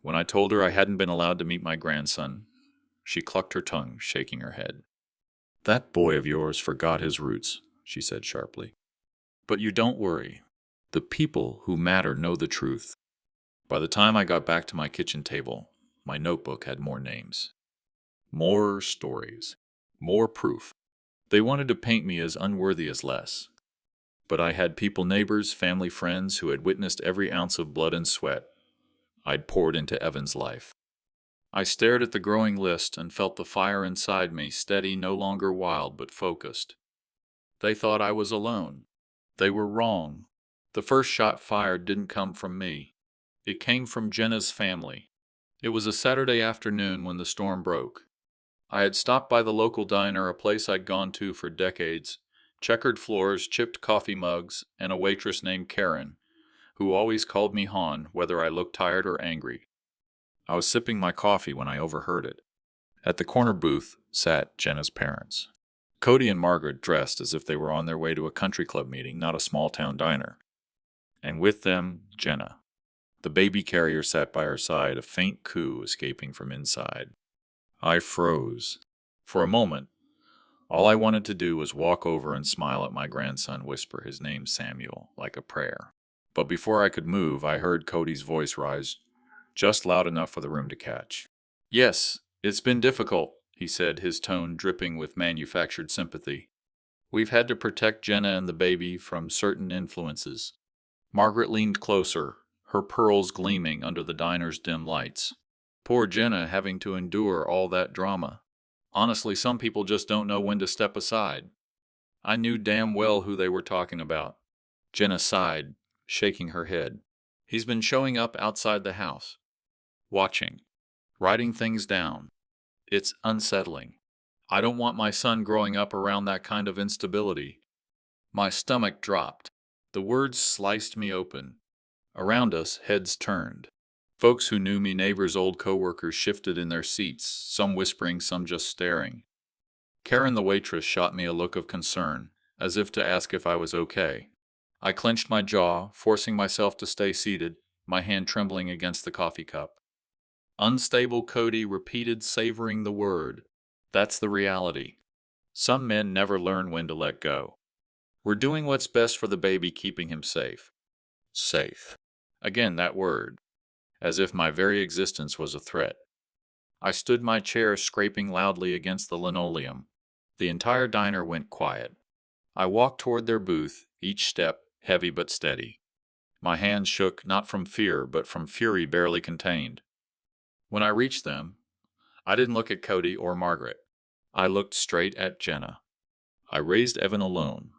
When I told her I hadn't been allowed to meet my grandson, she clucked her tongue, shaking her head. That boy of yours forgot his roots, she said sharply. But you don't worry. The people who matter know the truth. By the time I got back to my kitchen table, my notebook had more names. More stories. More proof. They wanted to paint me as unworthy as less. But I had people, neighbors, family, friends who had witnessed every ounce of blood and sweat I'd poured into Evan's life. I stared at the growing list and felt the fire inside me, steady, no longer wild, but focused. They thought I was alone. They were wrong. The first shot fired didn't come from me. It came from Jenna's family. It was a Saturday afternoon when the storm broke. I had stopped by the local diner, a place I'd gone to for decades. Checkered floors, chipped coffee mugs, and a waitress named Karen, who always called me Hon, whether I looked tired or angry. I was sipping my coffee when I overheard it. At the corner booth sat Jenna's parents. Cody and Margaret, dressed as if they were on their way to a country club meeting, not a small-town diner. And with them, Jenna. The baby carrier sat by her side, a faint coo escaping from inside. I froze. For a moment, all I wanted to do was walk over and smile at my grandson, whisper his name, Samuel, like a prayer. But before I could move, I heard Cody's voice rise, just loud enough for the room to catch. Yes, it's been difficult, he said, his tone dripping with manufactured sympathy. We've had to protect Jenna and the baby from certain influences. Margaret leaned closer, her pearls gleaming under the diner's dim lights. Poor Jenna having to endure all that drama. Honestly, some people just don't know when to step aside. I knew damn well who they were talking about. Jenna sighed, shaking her head. He's been showing up outside the house. Watching. Writing things down. It's unsettling. I don't want my son growing up around that kind of instability. My stomach dropped. The words sliced me open. Around us, heads turned. Folks who knew me, neighbors, old co-workers, shifted in their seats, some whispering, some just staring. Karen, the waitress, shot me a look of concern, as if to ask if I was okay. I clenched my jaw, forcing myself to stay seated, my hand trembling against the coffee cup. Unstable, Cody repeated, savoring the word. That's the reality. Some men never learn when to let go. We're doing what's best for the baby, keeping him safe. Safe. Again, that word. As if my very existence was a threat. I stood my chair, scraping loudly against the linoleum. The entire diner went quiet. I walked toward their booth, each step heavy but steady. My hands shook not from fear, but from fury barely contained. When I reached them, I didn't look at Cody or Margaret. I looked straight at Jenna. I raised Evan alone.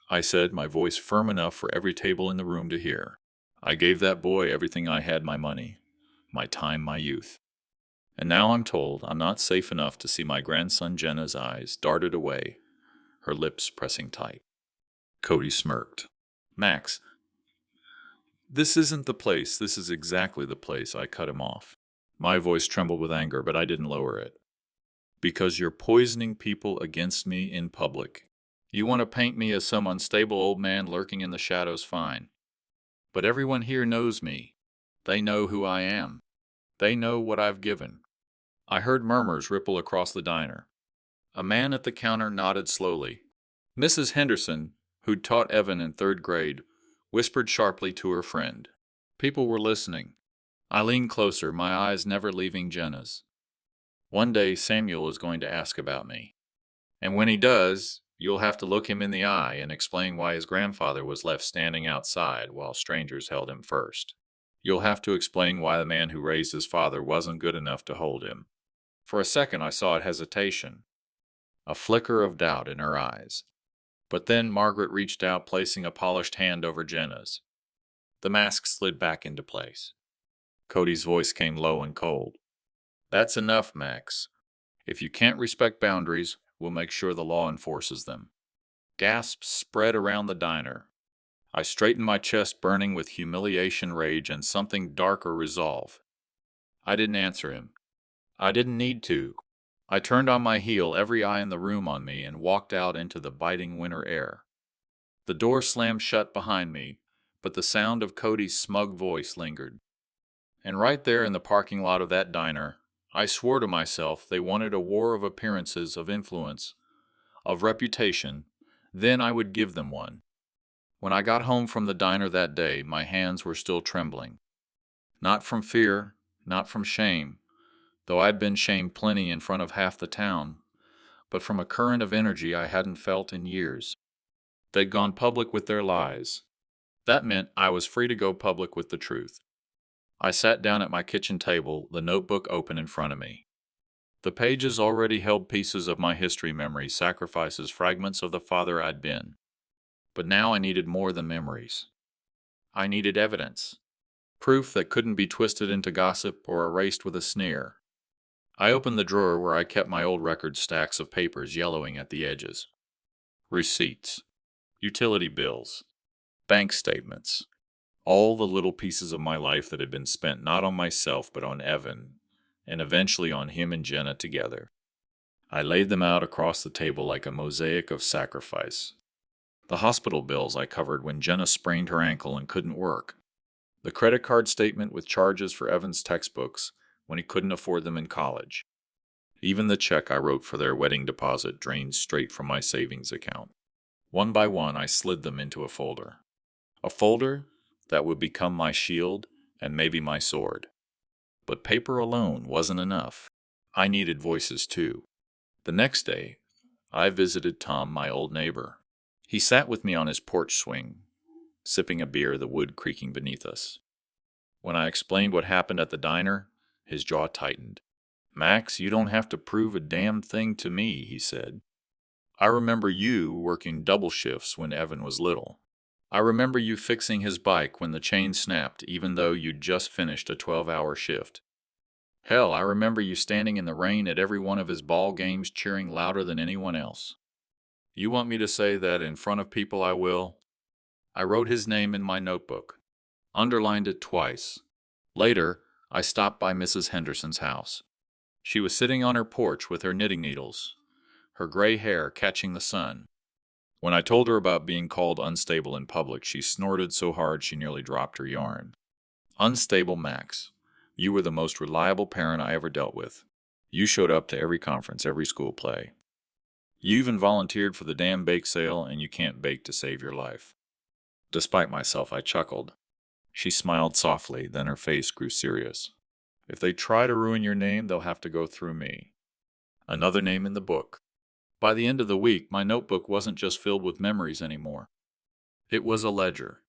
I said, my voice firm enough for every table in the room to hear. I gave that boy everything I had, my money, my time, my youth. And now I'm told I'm not safe enough to see my grandson Jenna's eyes darted away, her lips pressing tight. Cody smirked. Max, this isn't the place. This is exactly the place. I cut him off. My voice trembled with anger, but I didn't lower it. Because you're poisoning people against me in public. You want to paint me as some unstable old man lurking in the shadows, fine. But everyone here knows me. They know who I am. They know what I've given. I heard murmurs ripple across the diner. A man at the counter nodded slowly. Mrs. Henderson, who'd taught Evan in 3rd grade, whispered sharply to her friend. People were listening. I leaned closer, my eyes never leaving Jenna's. One day Samuel is going to ask about me. And when he does, you'll have to look him in the eye and explain why his grandfather was left standing outside while strangers held him first. You'll have to explain why the man who raised his father wasn't good enough to hold him. For a second I saw hesitation, a flicker of doubt in her eyes. But then Margaret reached out, placing a polished hand over Jenna's. The mask slid back into place. Cody's voice came low and cold. That's enough, Max. If you can't respect boundaries, we'll make sure the law enforces them. Gasps spread around the diner. I straightened my chest, burning with humiliation, rage, and something darker resolve. I didn't answer him. I didn't need to. I turned on my heel, every eye in the room on me, and walked out into the biting winter air. The door slammed shut behind me, but the sound of Cody's smug voice lingered. And right there in the parking lot of that diner, I swore to myself they wanted a war of appearances, of influence, of reputation. Then I would give them one. When I got home from the diner that day, my hands were still trembling. Not from fear, not from shame, though I'd been shamed plenty in front of half the town, but from a current of energy I hadn't felt in years. They'd gone public with their lies. That meant I was free to go public with the truth. I sat down at my kitchen table, the notebook open in front of me. The pages already held pieces of my history, memories, sacrifices, fragments of the father I'd been. But now I needed more than memories. I needed evidence. Proof that couldn't be twisted into gossip or erased with a sneer. I opened the drawer where I kept my old record, stacks of papers yellowing at the edges. Receipts, utility bills, bank statements, all the little pieces of my life that had been spent not on myself but on Evan, and eventually on him and Jenna together. I laid them out across the table like a mosaic of sacrifice. The hospital bills I covered when Jenna sprained her ankle and couldn't work. The credit card statement with charges for Evan's textbooks when he couldn't afford them in college. Even the check I wrote for their wedding deposit drained straight from my savings account. One by one, I slid them into a folder. A folder that would become my shield and maybe my sword. But paper alone wasn't enough. I needed voices too. The next day, I visited Tom, my old neighbor. He sat with me on his porch swing, sipping a beer, the wood creaking beneath us. When I explained what happened at the diner, his jaw tightened. Max, you don't have to prove a damn thing to me, he said. I remember you working double shifts when Evan was little. I remember you fixing his bike when the chain snapped, even though you'd just finished a 12-hour shift. Hell, I remember you standing in the rain at every one of his ball games, cheering louder than anyone else. You want me to say that in front of people? I will. I wrote his name in my notebook, underlined it twice. Later, I stopped by Mrs. Henderson's house. She was sitting on her porch with her knitting needles, her gray hair catching the sun. When I told her about being called unstable in public, she snorted so hard she nearly dropped her yarn. Unstable, Max. You were the most reliable parent I ever dealt with. You showed up to every conference, every school play. You even volunteered for the damn bake sale, and you can't bake to save your life. Despite myself, I chuckled. She smiled softly, then her face grew serious. If they try to ruin your name, they'll have to go through me. Another name in the book. By the end of the week, my notebook wasn't just filled with memories anymore. It was a ledger.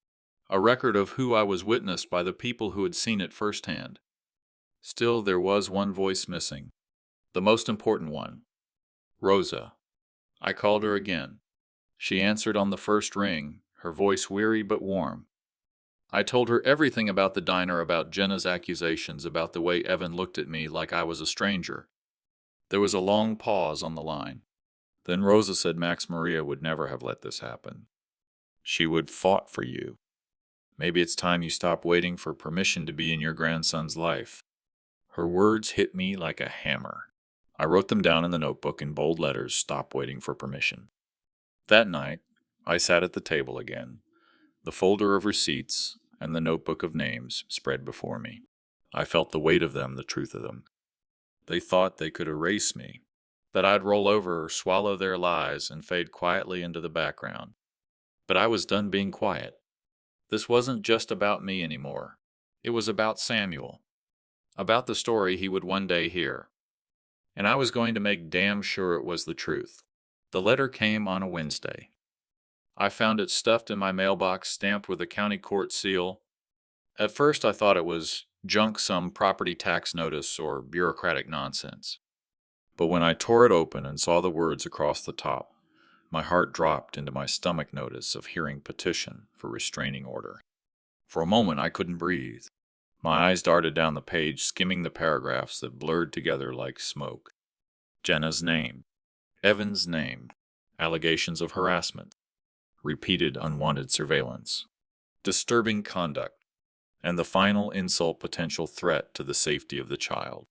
a record of who I was witnessed by the people who had seen it firsthand. Still, there was one voice missing, the most important one. Rosa. I called her again. She answered on the first ring, her voice weary but warm. I told her everything about the diner, about Jenna's accusations, about the way Evan looked at me like I was a stranger. There was a long pause on the line. Then Rosa said Max Maria would never have let this happen. She would fought for you. Maybe it's time you stop waiting for permission to be in your grandson's life. Her words hit me like a hammer. I wrote them down in the notebook in bold letters, stop waiting for permission. That night, I sat at the table again, the folder of receipts and the notebook of names spread before me. I felt the weight of them, the truth of them. They thought they could erase me, that I'd roll over or swallow their lies and fade quietly into the background. But I was done being quiet. This wasn't just about me anymore. It was about Samuel, about the story he would one day hear. And I was going to make damn sure it was the truth. The letter came on a Wednesday. I found it stuffed in my mailbox, stamped with a county court seal. At first I thought it was junk, some property tax notice or bureaucratic nonsense. But when I tore it open and saw the words across the top, my heart dropped into my stomach notice of hearing petition for restraining order. For a moment I couldn't breathe. My eyes darted down the page, skimming the paragraphs that blurred together like smoke. Jenna's name, Evan's name, allegations of harassment, repeated unwanted surveillance, disturbing conduct, and the final insult, potential threat to the safety of the child.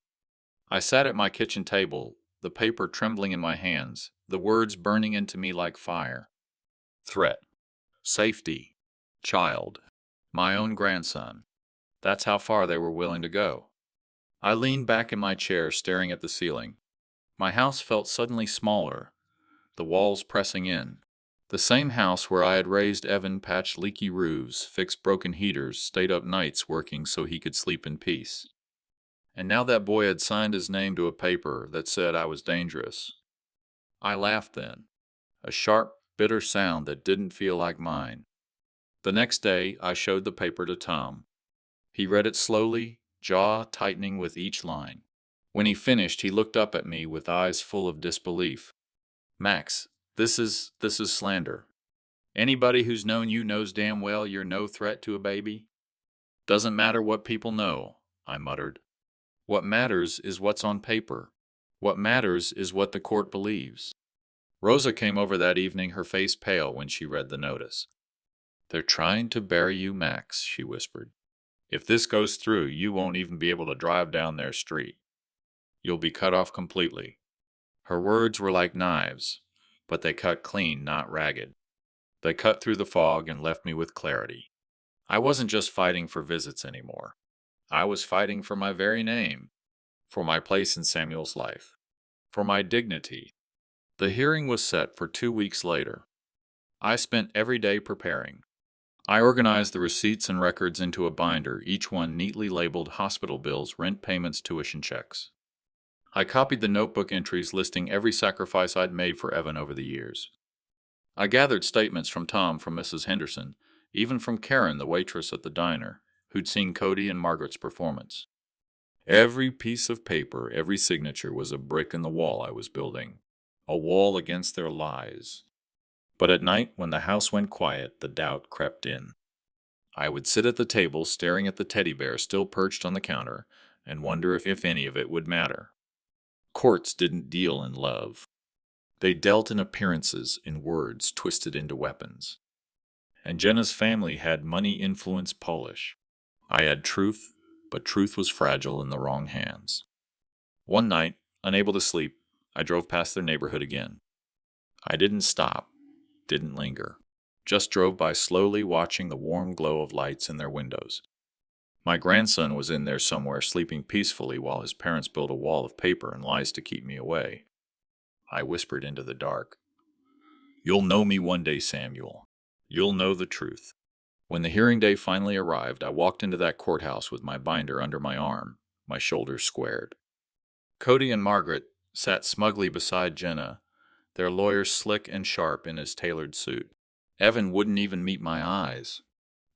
I sat at my kitchen table, the paper trembling in my hands, the words burning into me like fire. Threat, safety, child, my own grandson. That's how far they were willing to go. I leaned back in my chair, staring at the ceiling. My house felt suddenly smaller, the walls pressing in. The same house where I had raised Evan, patched leaky roofs, fixed broken heaters, stayed up nights working so he could sleep in peace. And now that boy had signed his name to a paper that said I was dangerous. I laughed then, a sharp, bitter sound that didn't feel like mine. The next day, I showed the paper to Tom. He read it slowly, jaw tightening with each line. When he finished, he looked up at me with eyes full of disbelief. Max, this is slander. Anybody who's known you knows damn well you're no threat to a baby. Doesn't matter what people know, I muttered. What matters is what's on paper. What matters is what the court believes. Rosa came over that evening, her face pale when she read the notice. They're trying to bury you, Max, she whispered. If this goes through, you won't even be able to drive down their street. You'll be cut off completely. Her words were like knives, but they cut clean, not ragged. They cut through the fog and left me with clarity. I wasn't just fighting for visits anymore. I was fighting for my very name, for my place in Samuel's life, for my dignity. The hearing was set for 2 weeks later. I spent every day preparing. I organized the receipts and records into a binder, each one neatly labeled hospital bills, rent payments, tuition checks. I copied the notebook entries listing every sacrifice I'd made for Evan over the years. I gathered statements from Tom, from Mrs. Henderson, even from Karen, the waitress at the diner, who'd seen Cody and Margaret's performance. Every piece of paper, every signature was a brick in the wall I was building, a wall against their lies. But at night, when the house went quiet, the doubt crept in. I would sit at the table, staring at the teddy bear still perched on the counter, and wonder if any of it would matter. Courts didn't deal in love. They dealt in appearances, in words twisted into weapons. And Jenna's family had money, influence, polish. I had truth, but truth was fragile in the wrong hands. One night, unable to sleep, I drove past their neighborhood again. I didn't stop, didn't linger, just drove by slowly, watching the warm glow of lights in their windows. My grandson was in there somewhere, sleeping peacefully while his parents built a wall of paper and lies to keep me away. I whispered into the dark, "You'll know me one day, Samuel. You'll know the truth." When the hearing day finally arrived, I walked into that courthouse with my binder under my arm, my shoulders squared. Cody and Margaret sat smugly beside Jenna, their lawyer slick and sharp in his tailored suit. Evan wouldn't even meet my eyes.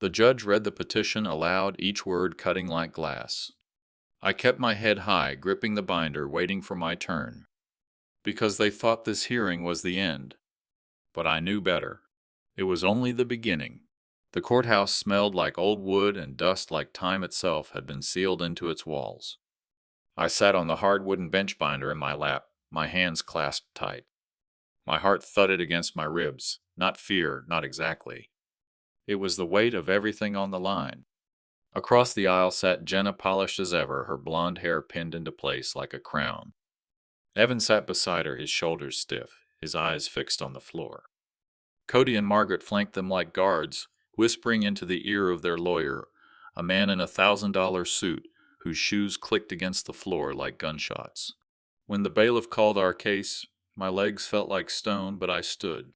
The judge read the petition aloud, each word cutting like glass. I kept my head high, gripping the binder, waiting for my turn, because they thought this hearing was the end. But I knew better. It was only the beginning. The courthouse smelled like old wood, and dust like time itself had been sealed into its walls. I sat on the hard wooden bench binder in my lap, my hands clasped tight. My heart thudded against my ribs. Not fear, not exactly. It was the weight of everything on the line. Across the aisle sat Jenna, polished as ever, her blonde hair pinned into place like a crown. Evan sat beside her, his shoulders stiff, his eyes fixed on the floor. Cody and Margaret flanked them like guards, whispering into the ear of their lawyer, a man in $1,000 suit whose shoes clicked against the floor like gunshots. When the bailiff called our case, my legs felt like stone, but I stood.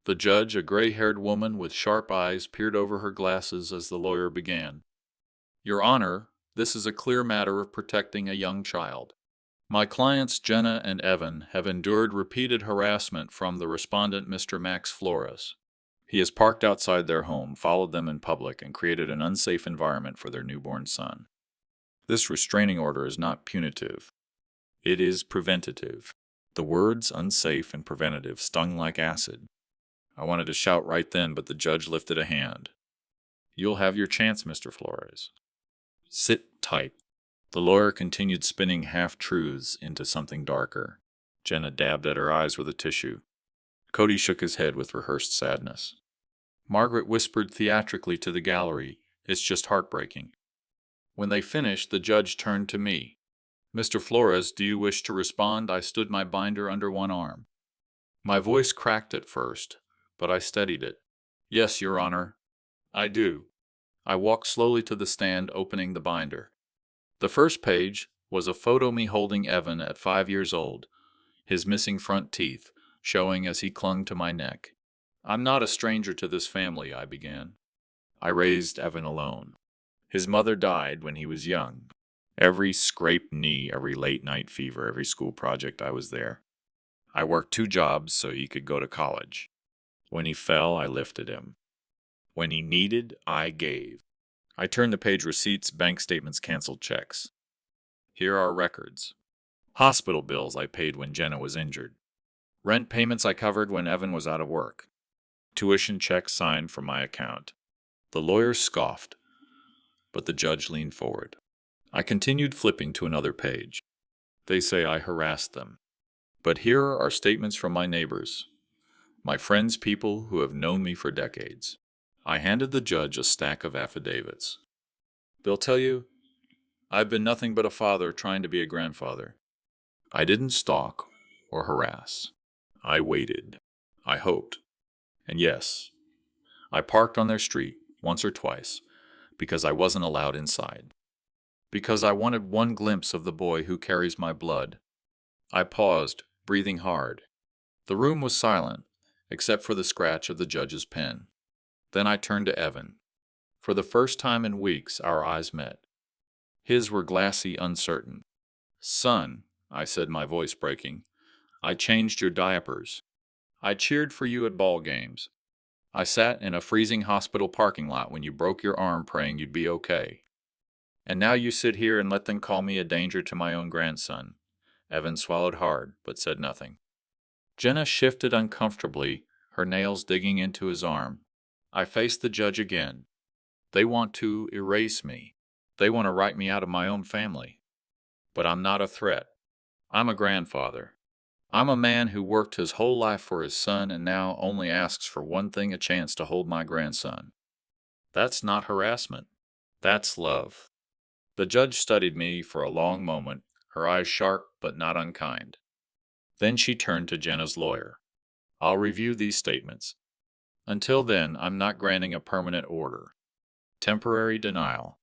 The judge, a gray-haired woman with sharp eyes, peered over her glasses as the lawyer began. Your Honor, this is a clear matter of protecting a young child. My clients Jenna and Evan have endured repeated harassment from the respondent, Mr. Max Flores. He has parked outside their home, followed them in public, and created an unsafe environment for their newborn son. This restraining order is not punitive. It is preventative. The words unsafe and preventative stung like acid. I wanted to shout right then, but the judge lifted a hand. You'll have your chance, Mr. Flores. Sit tight. The lawyer continued spinning half-truths into something darker. Jenna dabbed at her eyes with a tissue. Cody shook his head with rehearsed sadness. Margaret whispered theatrically to the gallery, It's just heartbreaking. When they finished, the judge turned to me. Mr. Flores, do you wish to respond? I stood my binder under one arm. My voice cracked at first, but I steadied it. Yes, Your Honor. I do. I walked slowly to the stand, opening the binder. The first page was a photo me holding Evan at 5 years old, his missing front teeth showing as he clung to my neck. I'm not a stranger to this family, I began. I raised Evan alone. His mother died when he was young. Every scraped knee, every late-night fever, every school project, I was there. I worked 2 jobs so he could go to college. When he fell, I lifted him. When he needed, I gave. I turned the page: receipts, bank statements, canceled checks. Here are records. Hospital bills I paid when Jenna was injured. Rent payments I covered when Evan was out of work. Tuition checks signed from my account. The lawyer scoffed, but the judge leaned forward. I continued flipping to another page. They say I harassed them. But here are statements from my neighbors, my friends, people who have known me for decades. I handed the judge a stack of affidavits. They'll tell you, I've been nothing but a father trying to be a grandfather. I didn't stalk or harass. I waited. I hoped. And yes, I parked on their street once or twice because I wasn't allowed inside. Because I wanted one glimpse of the boy who carries my blood. I paused, breathing hard. The room was silent, except for the scratch of the judge's pen. Then I turned to Evan. For the first time in weeks, our eyes met. His were glassy, uncertain. Son, I said, my voice breaking, I changed your diapers. I cheered for you at ball games. I sat in a freezing hospital parking lot when you broke your arm praying you'd be okay. And now you sit here and let them call me a danger to my own grandson. Evan swallowed hard, but said nothing. Jenna shifted uncomfortably, her nails digging into his arm. I faced the judge again. They want to erase me. They want to write me out of my own family. But I'm not a threat. I'm a grandfather. I'm a man who worked his whole life for his son and now only asks for one thing: a chance to hold my grandson. That's not harassment. That's love. The judge studied me for a long moment, her eyes sharp but not unkind. Then she turned to Jenna's lawyer. I'll review these statements. Until then, I'm not granting a permanent order. Temporary denial.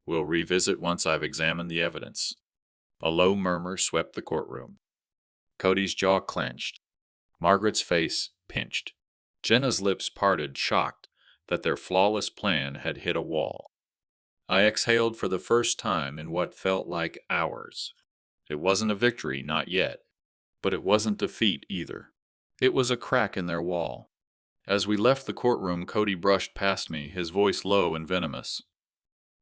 We'll revisit once I've examined the evidence. A low murmur swept the courtroom. Cody's jaw clenched. Margaret's face pinched. Jenna's lips parted, shocked that their flawless plan had hit a wall. I exhaled for the first time in what felt like hours. It wasn't a victory, not yet. But it wasn't defeat either. It was a crack in their wall. As we left the courtroom, Cody brushed past me, his voice low and venomous.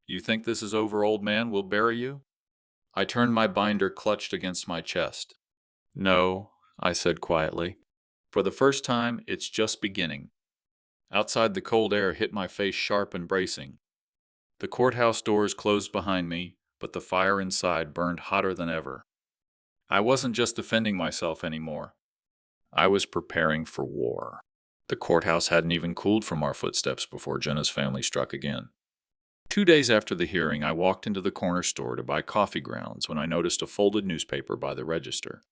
You think this is over, old man? We'll bury you? I turned, my binder clutched against my chest. No, I said quietly. For the first time, it's just beginning. Outside, the cold air hit my face sharp and bracing. The courthouse doors closed behind me, but the fire inside burned hotter than ever. I wasn't just defending myself anymore. I was preparing for war. The courthouse hadn't even cooled from our footsteps before Jenna's family struck again. 2 days after the hearing, I walked into the corner store to buy coffee grounds when I noticed a folded newspaper by the register.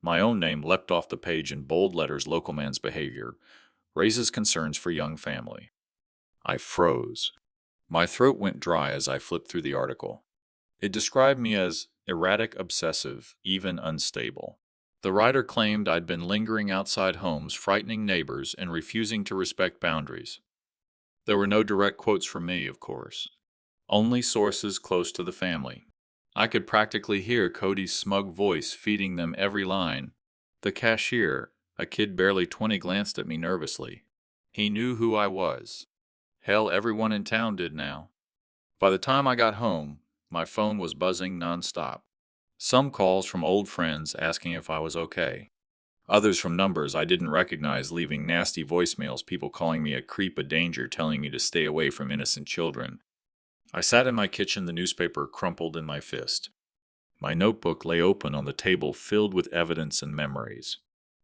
My own name leapt off the page in bold letters. Local man's behavior raises concerns for young family. I froze. My throat went dry as I flipped through the article. It described me as erratic, obsessive, even unstable. The writer claimed I'd been lingering outside homes, frightening neighbors, and refusing to respect boundaries. There were no direct quotes from me, of course. Only sources close to the family. I could practically hear Cody's smug voice feeding them every line. The cashier, a kid barely 20, glanced at me nervously. He knew who I was. Hell, everyone in town did now. By the time I got home, my phone was buzzing nonstop. Some calls from old friends asking if I was okay. Others from numbers I didn't recognize, leaving nasty voicemails, people calling me a creep, a danger, telling me to stay away from innocent children. I sat in my kitchen, the newspaper crumpled in my fist. My notebook lay open on the table, filled with evidence and memories.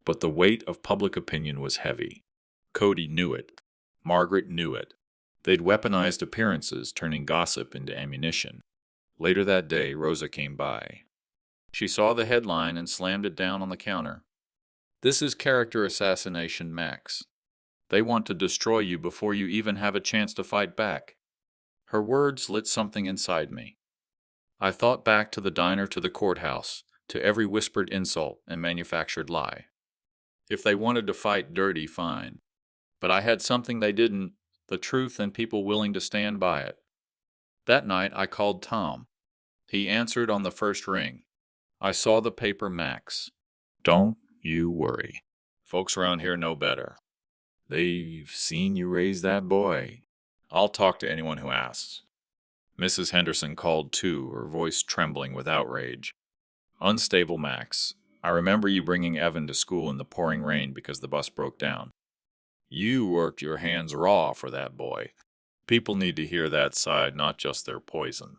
But the weight of public opinion was heavy. Cody knew it. Margaret knew it. They'd weaponized appearances, turning gossip into ammunition. Later that day, Rosa came by. She saw the headline and slammed it down on the counter. This is character assassination, Max. They want to destroy you before you even have a chance to fight back. Her words lit something inside me. I thought back to the diner, to the courthouse, to every whispered insult and manufactured lie. If they wanted to fight dirty, fine. But I had something they didn't, the truth and people willing to stand by it. That night I called Tom. He answered on the first ring. I saw the paper, Max. Don't you worry. Folks around here know better. They've seen you raise that boy. I'll talk to anyone who asks. Mrs. Henderson called too, her voice trembling with outrage. Unstable, Max. I remember you bringing Evan to school in the pouring rain because the bus broke down. You worked your hands raw for that boy. People need to hear that side, not just their poison.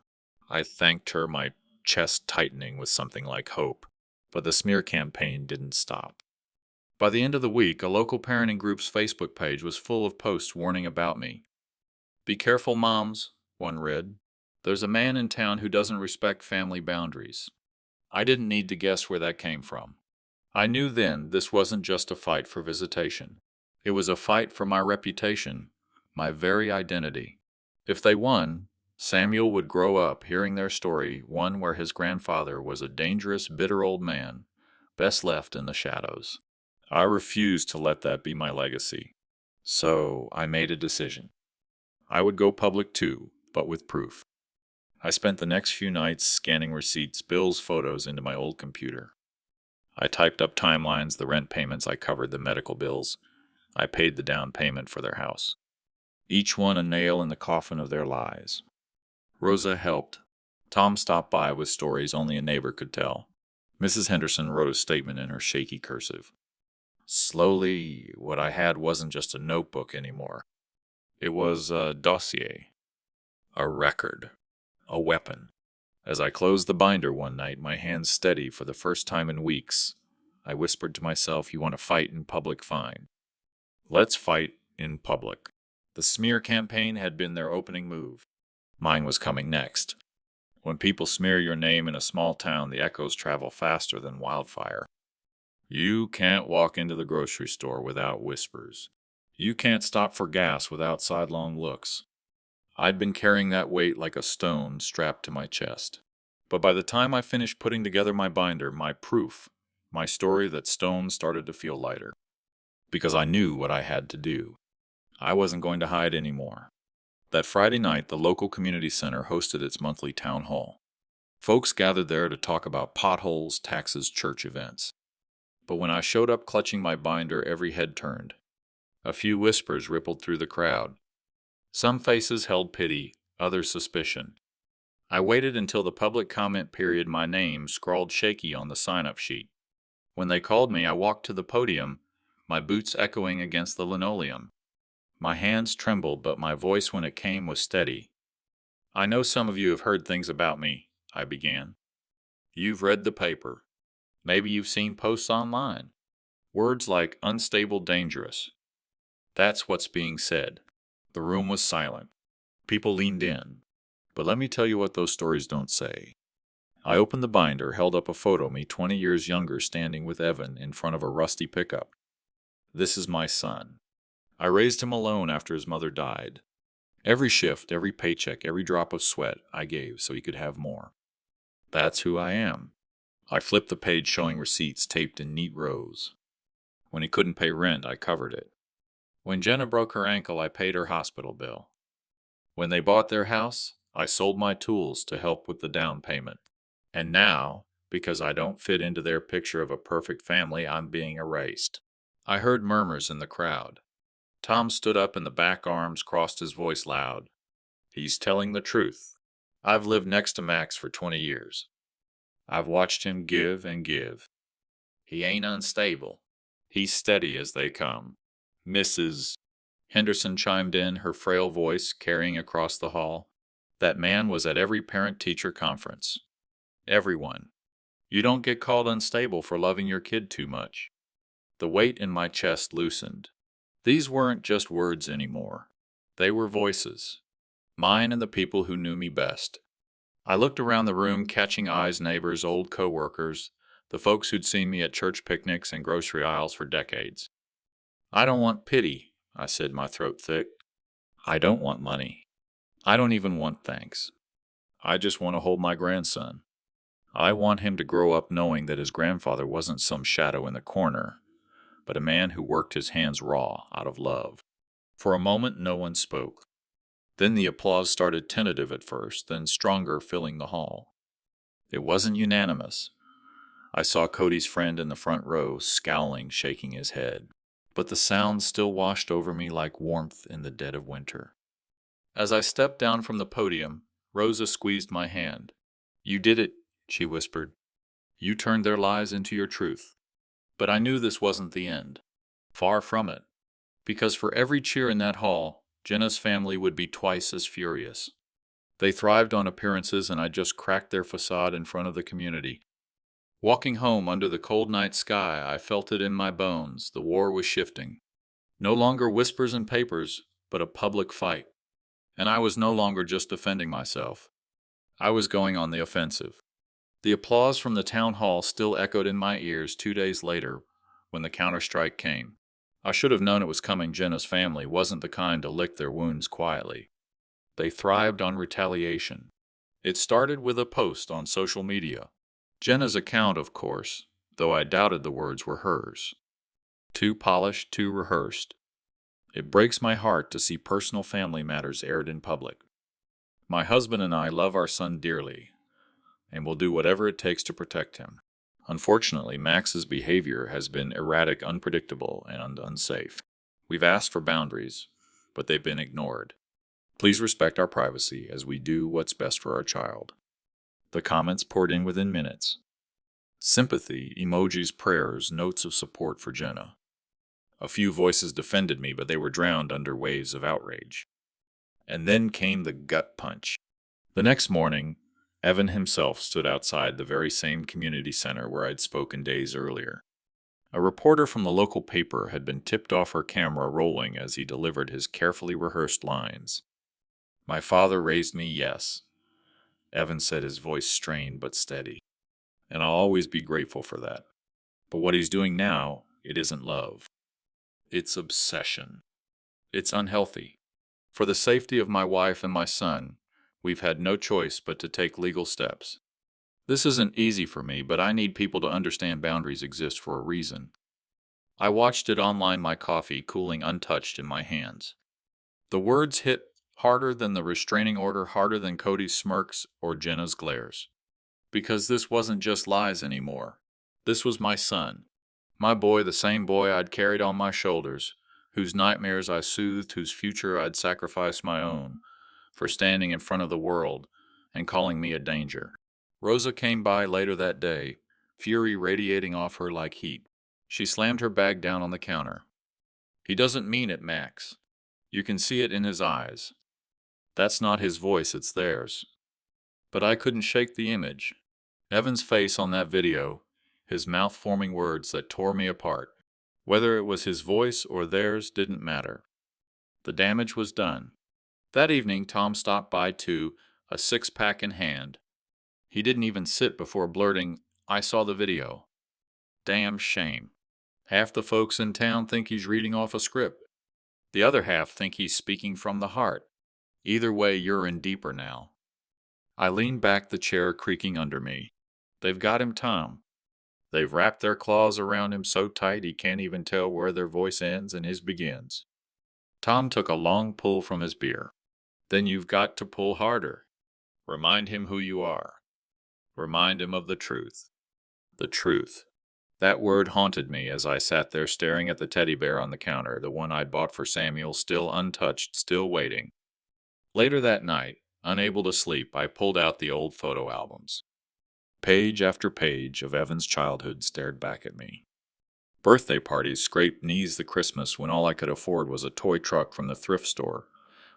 I thanked her, my chest tightening with something like hope. But the smear campaign didn't stop. By the end of the week, a local parenting group's Facebook page was full of posts warning about me. Be careful, moms, one read. There's a man in town who doesn't respect family boundaries. I didn't need to guess where that came from. I knew then this wasn't just a fight for visitation. It was a fight for my reputation, my very identity. If they won, Samuel would grow up hearing their story, one where his grandfather was a dangerous, bitter old man, best left in the shadows. I refused to let that be my legacy. So I made a decision. I would go public too, but with proof. I spent the next few nights scanning receipts, bills, photos into my old computer. I typed up timelines, the rent payments I covered, the medical bills. I paid the down payment for their house. Each one a nail in the coffin of their lies. Rosa helped. Tom stopped by with stories only a neighbor could tell. Mrs. Henderson wrote a statement in her shaky cursive. Slowly, what I had wasn't just a notebook anymore. It was a dossier, a record, a weapon. As I closed the binder one night, my hands steady for the first time in weeks, I whispered to myself, you want to fight in public, fine. Let's fight in public. The smear campaign had been their opening move. Mine was coming next. When people smear your name in a small town, the echoes travel faster than wildfire. You can't walk into the grocery store without whispers. You can't stop for gas without sidelong looks. I'd been carrying that weight like a stone strapped to my chest. But by the time I finished putting together my binder, my proof, my story, that stone started to feel lighter. Because I knew what I had to do. I wasn't going to hide anymore. That Friday night, the local community center hosted its monthly town hall. Folks gathered there to talk about potholes, taxes, church events. But when I showed up clutching my binder, every head turned. A few whispers rippled through the crowd. Some faces held pity, others suspicion. I waited until the public comment period, my name scrawled shaky on the sign-up sheet. When they called me, I walked to the podium, my boots echoing against the linoleum. My hands trembled, but my voice when it came was steady. I know some of you have heard things about me, I began. You've read the paper. Maybe you've seen posts online. Words like unstable, dangerous. That's what's being said. The room was silent. People leaned in. But let me tell you what those stories don't say. I opened the binder, held up a photo of me 20 years younger standing with Evan in front of a rusty pickup. This is my son. I raised him alone after his mother died. Every shift, every paycheck, every drop of sweat I gave so he could have more. That's who I am. I flipped the page showing receipts taped in neat rows. When he couldn't pay rent, I covered it. When Jenna broke her ankle, I paid her hospital bill. When they bought their house, I sold my tools to help with the down payment. And now, because I don't fit into their picture of a perfect family, I'm being erased. I heard murmurs in the crowd. Tom stood up in the back, arms crossed, his voice loud. He's telling the truth. I've lived next to Max for 20 years. I've watched him give and give. He ain't unstable. He's steady as they come. Mrs. Henderson chimed in, her frail voice carrying across the hall. That man was at every parent-teacher conference. Everyone. You don't get called unstable for loving your kid too much. The weight in my chest loosened. These weren't just words anymore. They were voices. Mine and the people who knew me best. I looked around the room, catching eyes, neighbors, old co-workers, the folks who'd seen me at church picnics and grocery aisles for decades. I don't want pity, I said, my throat thick. I don't want money. I don't even want thanks. I just want to hold my grandson. I want him to grow up knowing that his grandfather wasn't some shadow in the corner, but a man who worked his hands raw out of love. For a moment, no one spoke. Then the applause started, tentative at first, then stronger, filling the hall. It wasn't unanimous. I saw Cody's friend in the front row, scowling, shaking his head. But the sound still washed over me like warmth in the dead of winter. As I stepped down from the podium, Rosa squeezed my hand. You did it, she whispered. You turned their lies into your truth. But I knew this wasn't the end. Far from it. Because for every cheer in that hall, Jenna's family would be twice as furious. They thrived on appearances, and I just cracked their facade in front of the community. Walking home under the cold night sky, I felt it in my bones. The war was shifting. No longer whispers and papers, but a public fight. And I was no longer just defending myself. I was going on the offensive. The applause from the town hall still echoed in my ears 2 days later when the counterstrike came. I should have known it was coming. Jenna's family wasn't the kind to lick their wounds quietly. They thrived on retaliation. It started with a post on social media. Jenna's account, of course, though I doubted the words were hers. Too polished, too rehearsed. It breaks my heart to see personal family matters aired in public. My husband and I love our son dearly, and will do whatever it takes to protect him. Unfortunately, Max's behavior has been erratic, unpredictable, and unsafe. We've asked for boundaries, but they've been ignored. Please respect our privacy as we do what's best for our child. The comments poured in within minutes. Sympathy, emojis, prayers, notes of support for Jenna. A few voices defended me, but they were drowned under waves of outrage. And then came the gut punch. The next morning, Evan himself stood outside the very same community center where I'd spoken days earlier. A reporter from the local paper had been tipped off, her camera rolling as he delivered his carefully rehearsed lines. My father raised me, yes, Evan said, his voice strained but steady. And I'll always be grateful for that. But what he's doing now, it isn't love. It's obsession. It's unhealthy. For the safety of my wife and my son, we've had no choice but to take legal steps. This isn't easy for me, but I need people to understand boundaries exist for a reason. I watched it online, my coffee cooling untouched in my hands. The words hit harder than the restraining order, harder than Cody's smirks or Jenna's glares. Because this wasn't just lies anymore. This was my son. My boy, the same boy I'd carried on my shoulders, whose nightmares I soothed, whose future I'd sacrifice my own, for standing in front of the world and calling me a danger. Rosa came by later that day, fury radiating off her like heat. She slammed her bag down on the counter. "He doesn't mean it, Max. You can see it in his eyes. That's not his voice, it's theirs." But I couldn't shake the image. Evan's face on that video, his mouth forming words that tore me apart. Whether it was his voice or theirs didn't matter. The damage was done. That evening, Tom stopped by too, a six-pack in hand. He didn't even sit before blurting, "I saw the video." Damn shame. Half the folks in town think he's reading off a script. The other half think he's speaking from the heart. Either way, you're in deeper now. I leaned back, the chair creaking under me. They've got him, Tom. They've wrapped their claws around him so tight he can't even tell where their voice ends and his begins. Tom took a long pull from his beer. Then you've got to pull harder. Remind him who you are. Remind him of the truth. The truth. That word haunted me as I sat there staring at the teddy bear on the counter, the one I'd bought for Samuel, still untouched, still waiting. Later that night, unable to sleep, I pulled out the old photo albums. Page after page of Evan's childhood stared back at me. Birthday parties scraped knees the Christmas when all I could afford was a toy truck from the thrift store,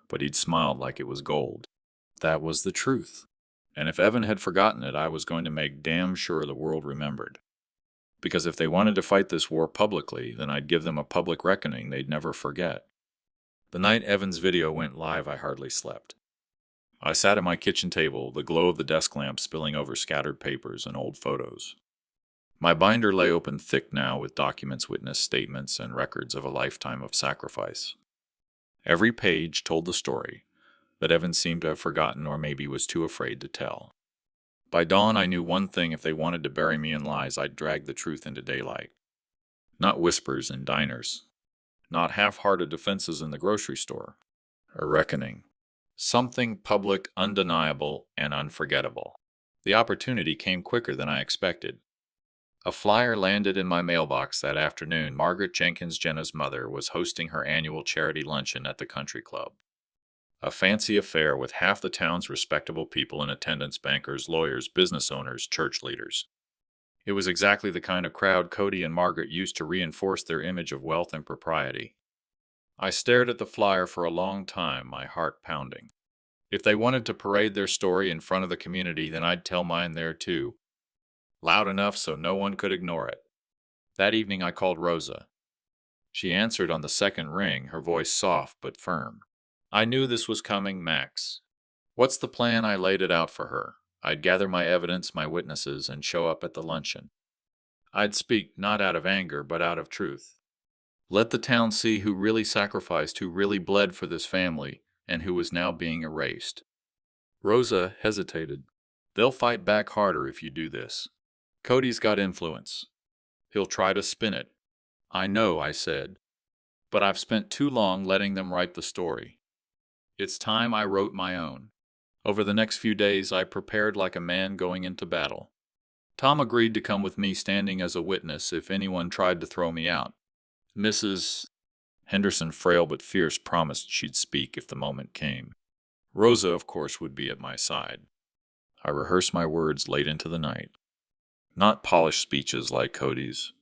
but he'd smiled like it was gold. That was the truth. And if Evan had forgotten it, I was going to make damn sure the world remembered. Because if they wanted to fight this war publicly, then I'd give them a public reckoning they'd never forget. The night Evan's video went live, I hardly slept. I sat at my kitchen table, the glow of the desk lamp spilling over scattered papers and old photos. My binder lay open thick now with documents, witness statements, and records of a lifetime of sacrifice. Every page told the story that Evan seemed to have forgotten or maybe was too afraid to tell. By dawn, I knew one thing: if they wanted to bury me in lies, I'd drag the truth into daylight. Not whispers in diners. Not half-hearted defenses in the grocery store. A reckoning. Something public, undeniable, and unforgettable. The opportunity came quicker than I expected. A flyer landed in my mailbox that afternoon. Margaret Jenkins, Jenna's mother, was hosting her annual charity luncheon at the country club. A fancy affair with half the town's respectable people in attendance: bankers, lawyers, business owners, church leaders. It was exactly the kind of crowd Cody and Margaret used to reinforce their image of wealth and propriety. I stared at the flyer for a long time, my heart pounding. If they wanted to parade their story in front of the community, then I'd tell mine there too. Loud enough so no one could ignore it. That evening I called Rosa. She answered on the second ring, her voice soft but firm. "I knew this was coming, Max." "What's the plan?" I laid it out for her. I'd gather my evidence, my witnesses, and show up at the luncheon. I'd speak not out of anger, but out of truth. Let the town see who really sacrificed, who really bled for this family, and who was now being erased. Rosa hesitated. "They'll fight back harder if you do this. Cody's got influence. He'll try to spin it." "I know," I said, "but I've spent too long letting them write the story. It's time I wrote my own." Over the next few days, I prepared like a man going into battle. Tom agreed to come with me, standing as a witness if anyone tried to throw me out. Mrs. Henderson, frail but fierce, promised she'd speak if the moment came. Rosa, of course, would be at my side. I rehearsed my words late into the night. Not polished speeches like Cody's,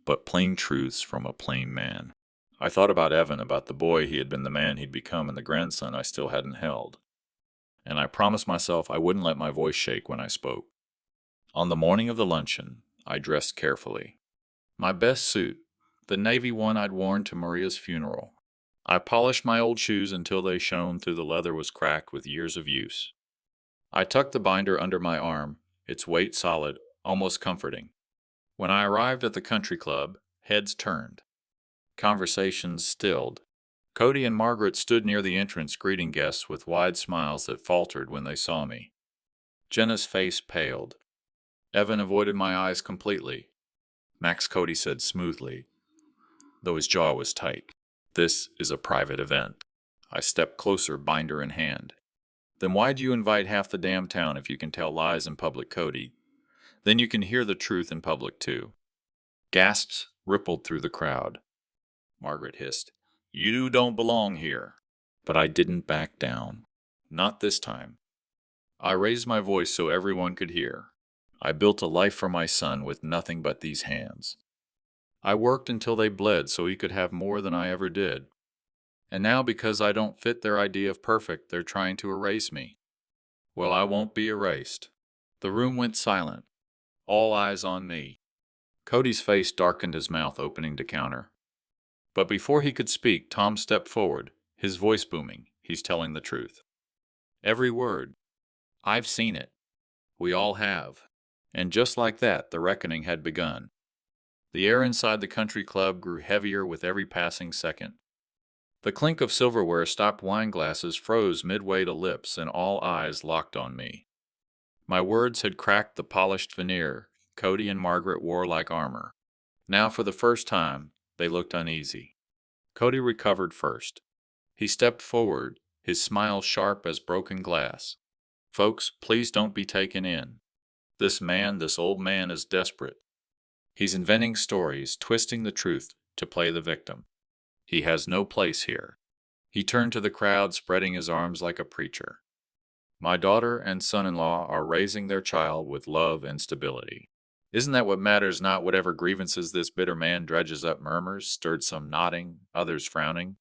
but plain truths from a plain man. I thought about Evan, about the boy he had been, the man he'd become, and the grandson I still hadn't held. And I promised myself I wouldn't let my voice shake when I spoke. On the morning of the luncheon, I dressed carefully. My best suit, the navy one I'd worn to Maria's funeral. I polished my old shoes until they shone through the leather was cracked with years of use. I tucked the binder under my arm, its weight solid, almost comforting. When I arrived at the country club, heads turned. Conversations stilled. Cody and Margaret stood near the entrance, greeting guests with wide smiles that faltered when they saw me. Jenna's face paled. Evan avoided my eyes completely. Max, Cody said smoothly, though his jaw was tight. "This is a private event." I stepped closer, binder in hand. "Then why do you invite half the damn town if you can tell lies in public, Cody? Then you can hear the truth in public too." Gasps rippled through the crowd. Margaret hissed, You don't belong here. But I didn't back down. Not this time. I raised my voice so everyone could hear. I built a life for my son with nothing but these hands. I worked until they bled so he could have more than I ever did. And now, because I don't fit their idea of perfect, they're trying to erase me. Well, I won't be erased. The room went silent, all eyes on me. Cody's face darkened, his mouth opening to counter. But before he could speak, Tom stepped forward, his voice booming. He's telling the truth. Every word. I've seen it. We all have. And just like that, the reckoning had begun. The air inside the country club grew heavier with every passing second. The clink of silverware stopped, wine glasses froze midway to lips, and all eyes locked on me. My words had cracked the polished veneer Cody and Margaret wore like armor. Now, for the first time, they looked uneasy. Cody recovered first. He stepped forward, his smile sharp as broken glass. Folks, please don't be taken in. This old man is desperate. He's inventing stories, twisting the truth to play the victim. He has no place here. He turned to the crowd, spreading his arms like a preacher. My daughter and son-in-law are raising their child with love and stability. Isn't that what matters, not whatever grievances this bitter man dredges up? Murmurs stirred, some nodding, others frowning.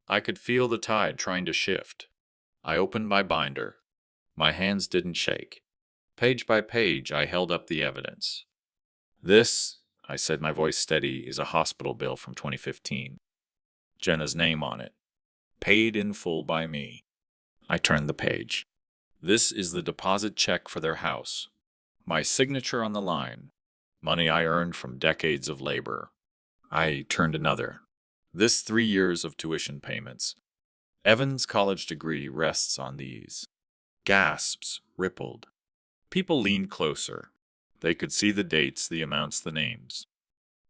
I could feel the tide trying to shift. I opened my binder. My hands didn't shake. Page by page, I held up the evidence. This, I said, my voice steady, is a hospital bill from 2015. Jenna's name on it. Paid in full by me. I turned the page. This is the deposit check for their house. My signature on the line. Money I earned from decades of labor. I turned another. This 3 years of tuition payments. Evan's college degree rests on these. Gasps rippled. People leaned closer. They could see the dates, the amounts, the names.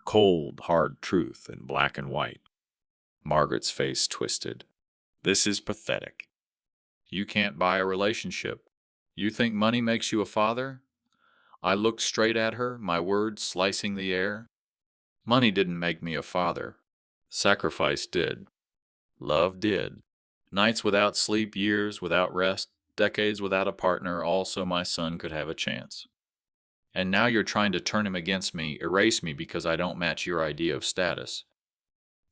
Cold, hard truth in black and white. Margaret's face twisted. This is pathetic. You can't buy a relationship. You think money makes you a father? I looked straight at her, my words slicing the air. Money didn't make me a father. Sacrifice did. Love did. Nights without sleep, years without rest, decades without a partner, all so my son could have a chance. And now you're trying to turn him against me, erase me because I don't match your idea of status.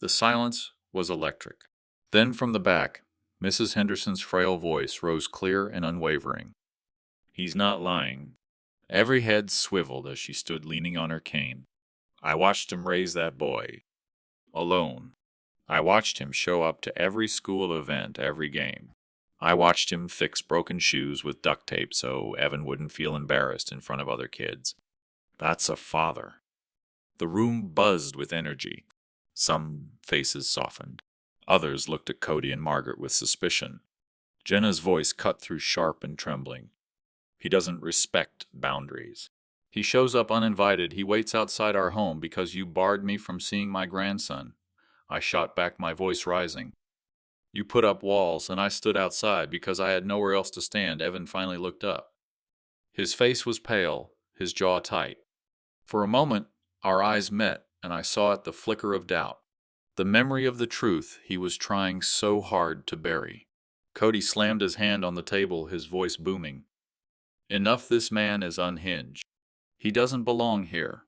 The silence was electric. Then from the back, Mrs. Henderson's frail voice rose clear and unwavering. He's not lying. Every head swiveled as she stood leaning on her cane. I watched him raise that boy. Alone. I watched him show up to every school event, every game. I watched him fix broken shoes with duct tape so Evan wouldn't feel embarrassed in front of other kids. That's a father. The room buzzed with energy. Some faces softened. Others looked at Cody and Margaret with suspicion. Jenna's voice cut through, sharp and trembling. He doesn't respect boundaries. He shows up uninvited. He waits outside our home because you barred me from seeing my grandson. I shot back, my voice rising. You put up walls, and I stood outside because I had nowhere else to stand. Evan finally looked up. His face was pale, his jaw tight. For a moment, our eyes met, and I saw at the flicker of doubt. The memory of the truth he was trying so hard to bury. Cody slammed his hand on the table, his voice booming. Enough, this man is unhinged. He doesn't belong here.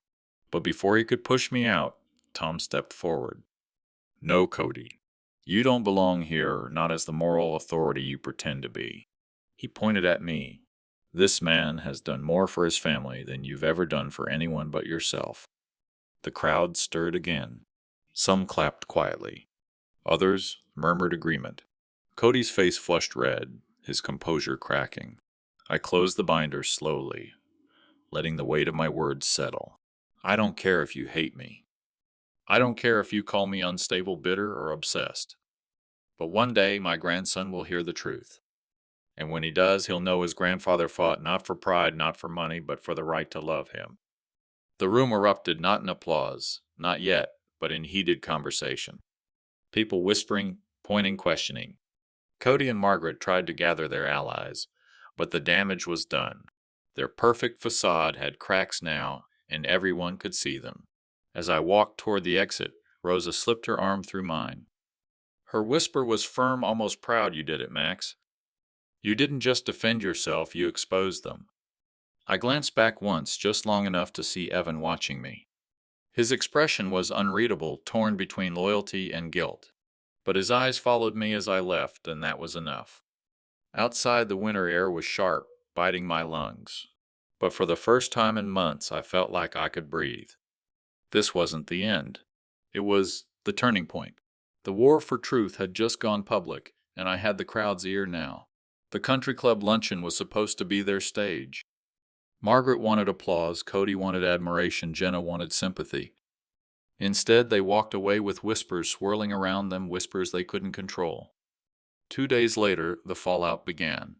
But before he could push me out, Tom stepped forward. No, Cody. You don't belong here, not as the moral authority you pretend to be. He pointed at me. This man has done more for his family than you've ever done for anyone but yourself. The crowd stirred again. Some clapped quietly. Others murmured agreement. Cody's face flushed red, his composure cracking. I closed the binder slowly, letting the weight of my words settle. I don't care if you hate me. I don't care if you call me unstable, bitter, or obsessed. But one day my grandson will hear the truth. And when he does, he'll know his grandfather fought not for pride, not for money, but for the right to love him. The room erupted, not in applause, not yet, but in heated conversation. People whispering, pointing, questioning. Cody and Margaret tried to gather their allies, but the damage was done. Their perfect facade had cracks now, and everyone could see them. As I walked toward the exit, Rosa slipped her arm through mine. Her whisper was firm, almost proud. You did it, Max. You didn't just defend yourself, you exposed them. I glanced back once, just long enough to see Evan watching me. His expression was unreadable, torn between loyalty and guilt. But his eyes followed me as I left, and that was enough. Outside, the winter air was sharp, biting my lungs. But for the first time in months, I felt like I could breathe. This wasn't the end. It was the turning point. The war for truth had just gone public, and I had the crowd's ear now. The country club luncheon was supposed to be their stage. Margaret wanted applause, Cody wanted admiration, Jenna wanted sympathy. Instead, they walked away with whispers swirling around them, whispers they couldn't control. 2 days later, the fallout began.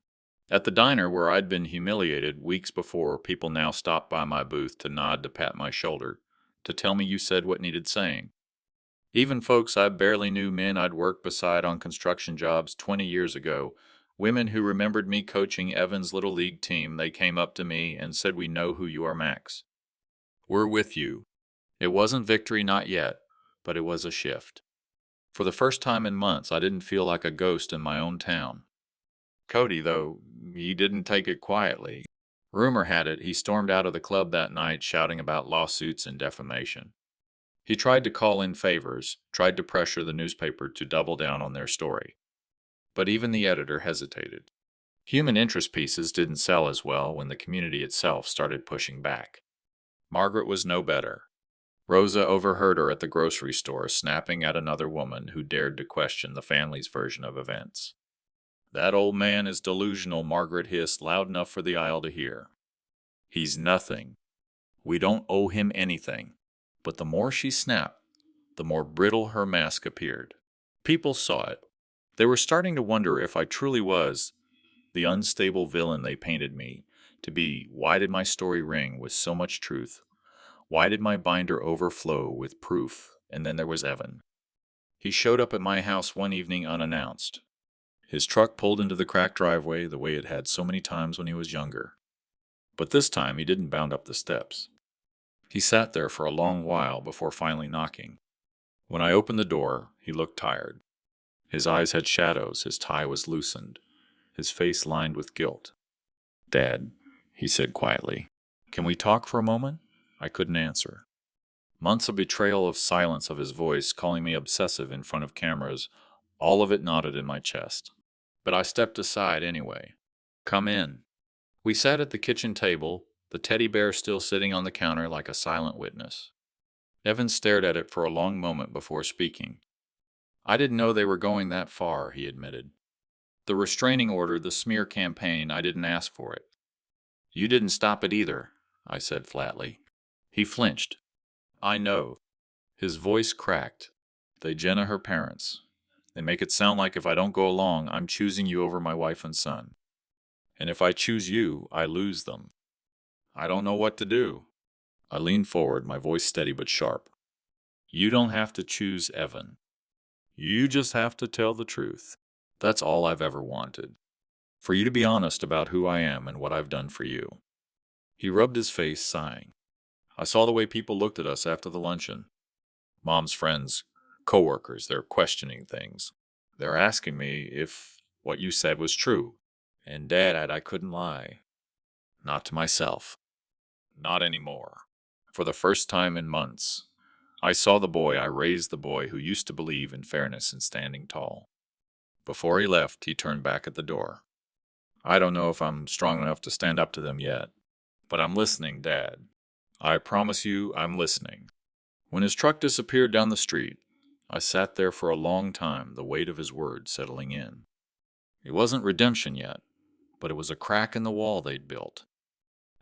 At the diner where I'd been humiliated weeks before, people now stopped by my booth to nod, to pat my shoulder, to tell me you said what needed saying. Even folks I barely knew, men I'd worked beside on construction jobs 20 years ago, women who remembered me coaching Evan's little league team, they came up to me and said, "We know who you are, Max. We're with you." It wasn't victory, not yet, but it was a shift. For the first time in months, I didn't feel like a ghost in my own town. Cody, though, he didn't take it quietly. Rumor had it he stormed out of the club that night shouting about lawsuits and defamation. He tried to call in favors, tried to pressure the newspaper to double down on their story. But even the editor hesitated. Human interest pieces didn't sell as well when the community itself started pushing back. Margaret was no better. Rosa overheard her at the grocery store snapping at another woman who dared to question the family's version of events. "That old man is delusional," Margaret hissed, loud enough for the aisle to hear. "He's nothing. We don't owe him anything." But the more she snapped, the more brittle her mask appeared. People saw it. They were starting to wonder if I truly was the unstable villain they painted me to be. Why did my story ring with so much truth? Why did my binder overflow with proof? And then there was Evan. He showed up at my house one evening unannounced. His truck pulled into the cracked driveway the way it had so many times when he was younger. But this time he didn't bound up the steps. He sat there for a long while before finally knocking. When I opened the door, he looked tired. His eyes had shadows, his tie was loosened, his face lined with guilt. "Dad," he said quietly, "can we talk for a moment?" I couldn't answer. Months of betrayal, of silence, of his voice, calling me obsessive in front of cameras, all of it knotted in my chest. But I stepped aside anyway. "Come in." We sat at the kitchen table, the teddy bear still sitting on the counter like a silent witness. Evan stared at it for a long moment before speaking. "I didn't know they were going that far," he admitted. "The restraining order, the smear campaign, I didn't ask for it." "You didn't stop it either," I said flatly. He flinched. "I know." His voice cracked. "They Jenna her parents. They make it sound like if I don't go along, I'm choosing you over my wife and son. And if I choose you, I lose them. I don't know what to do." I leaned forward, my voice steady but sharp. "You don't have to choose Evan. You just have to tell the truth. That's all I've ever wanted. For you to be honest about who I am and what I've done for you." He rubbed his face, sighing. I saw the way people looked at us after the luncheon. Mom's friends, coworkers, they're questioning things. They're asking me if what you said was true. And Dad, I couldn't lie. Not to myself. Not anymore. For the first time in months, I saw the boy I raised, the boy who used to believe in fairness and standing tall. Before he left, he turned back at the door. "I don't know if I'm strong enough to stand up to them yet, but I'm listening, Dad. I promise you I'm listening." When his truck disappeared down the street, I sat there for a long time, the weight of his words settling in. It wasn't redemption yet, but it was a crack in the wall they'd built.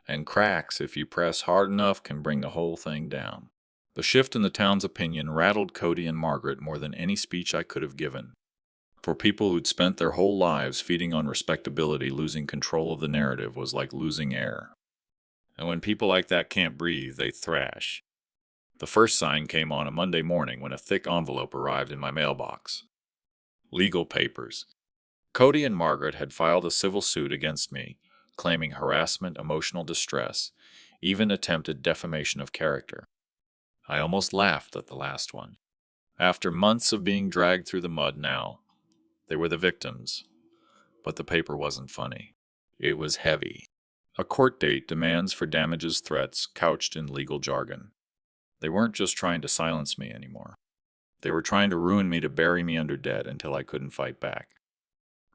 And cracks, if you press hard enough, can bring the whole thing down. The shift in the town's opinion rattled Cody and Margaret more than any speech I could have given. For people who'd spent their whole lives feeding on respectability, losing control of the narrative was like losing air. And when people like that can't breathe, they thrash. The first sign came on a Monday morning when a thick envelope arrived in my mailbox. Legal papers. Cody and Margaret had filed a civil suit against me, claiming harassment, emotional distress, even attempted defamation of character. I almost laughed at the last one. After months of being dragged through the mud now, they were the victims. But the paper wasn't funny. It was heavy. A court date, demands for damages, threats couched in legal jargon. They weren't just trying to silence me anymore. They were trying to ruin me, to bury me under debt until I couldn't fight back.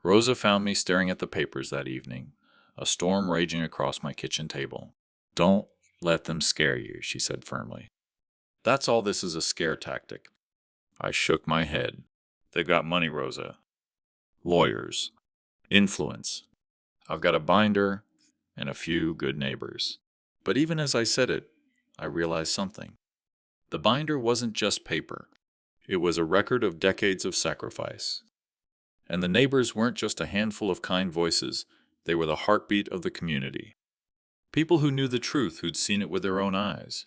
Rosa found me staring at the papers that evening, a storm raging across my kitchen table. "Don't let them scare you," she said firmly. "That's all this is, a scare tactic." I shook my head. "They've got money, Rosa. Lawyers. Influence. I've got a binder and a few good neighbors." But even as I said it, I realized something. The binder wasn't just paper. It was a record of decades of sacrifice. And the neighbors weren't just a handful of kind voices. They were the heartbeat of the community. People who knew the truth, who'd seen it with their own eyes.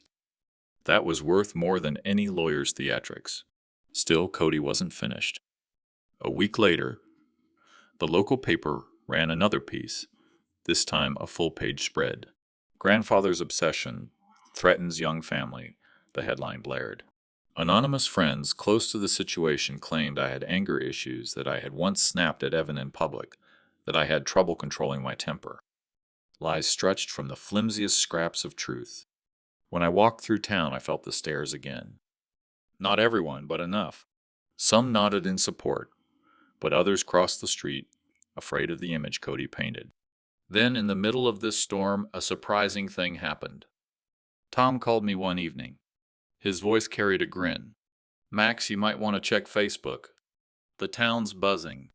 That was worth more than any lawyer's theatrics. Still, Cody wasn't finished. A week later, the local paper ran another piece, this time a full-page spread. "Grandfather's obsession threatens young family," the headline blared. Anonymous friends close to the situation claimed I had anger issues, that I had once snapped at Evan in public, that I had trouble controlling my temper. Lies stretched from the flimsiest scraps of truth. When I walked through town, I felt the stares again. Not everyone, but enough. Some nodded in support, but others crossed the street, afraid of the image Cody painted. Then, in the middle of this storm, a surprising thing happened. Tom called me one evening. His voice carried a grin. "Max, you might want to check Facebook. The town's buzzing."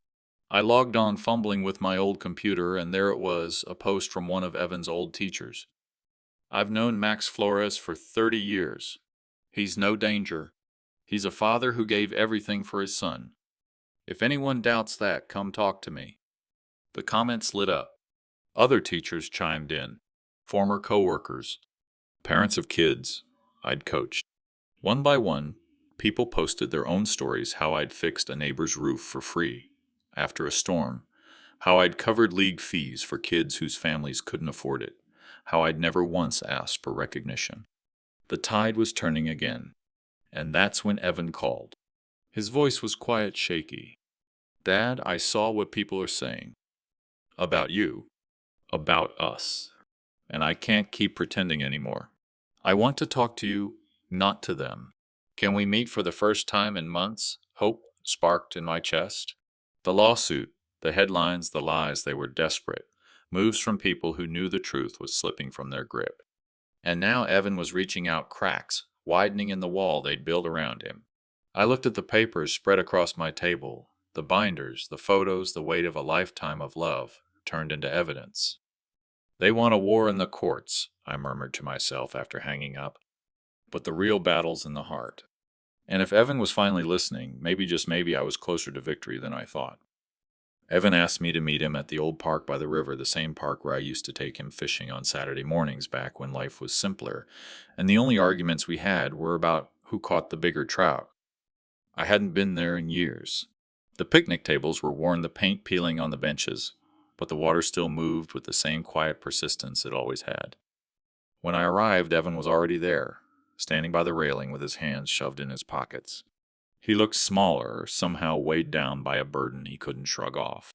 I logged on, fumbling with my old computer, and there it was, a post from one of Evan's old teachers. "I've known Max Flores for 30 years. He's no danger. He's a father who gave everything for his son. If anyone doubts that, come talk to me." The comments lit up. Other teachers chimed in. Former coworkers. Parents of kids I'd coached. One by one, people posted their own stories: how I'd fixed a neighbor's roof for free after a storm, how I'd covered league fees for kids whose families couldn't afford it, how I'd never once asked for recognition. The tide was turning again, and that's when Evan called. His voice was quiet, shaky. "Dad, I saw what people are saying. About you. About us. And I can't keep pretending anymore. I want to talk to you, not to them. Can we meet for the first time in months?" Hope sparked in my chest. The lawsuit, the headlines, the lies, they were desperate. Moves from people who knew the truth was slipping from their grip. And now Evan was reaching out, cracks widening in the wall they'd built around him. I looked at the papers spread across my table, the binders, the photos, the weight of a lifetime of love turned into evidence. "They want a war in the courts," I murmured to myself after hanging up. "But the real battle's in the heart." And if Evan was finally listening, maybe, just maybe, I was closer to victory than I thought. Evan asked me to meet him at the old park by the river, the same park where I used to take him fishing on Saturday mornings back when life was simpler, and the only arguments we had were about who caught the bigger trout. I hadn't been there in years. The picnic tables were worn, the paint peeling on the benches, but the water still moved with the same quiet persistence it always had. When I arrived, Evan was already there, standing by the railing with his hands shoved in his pockets. He looked smaller, somehow weighed down by a burden he couldn't shrug off.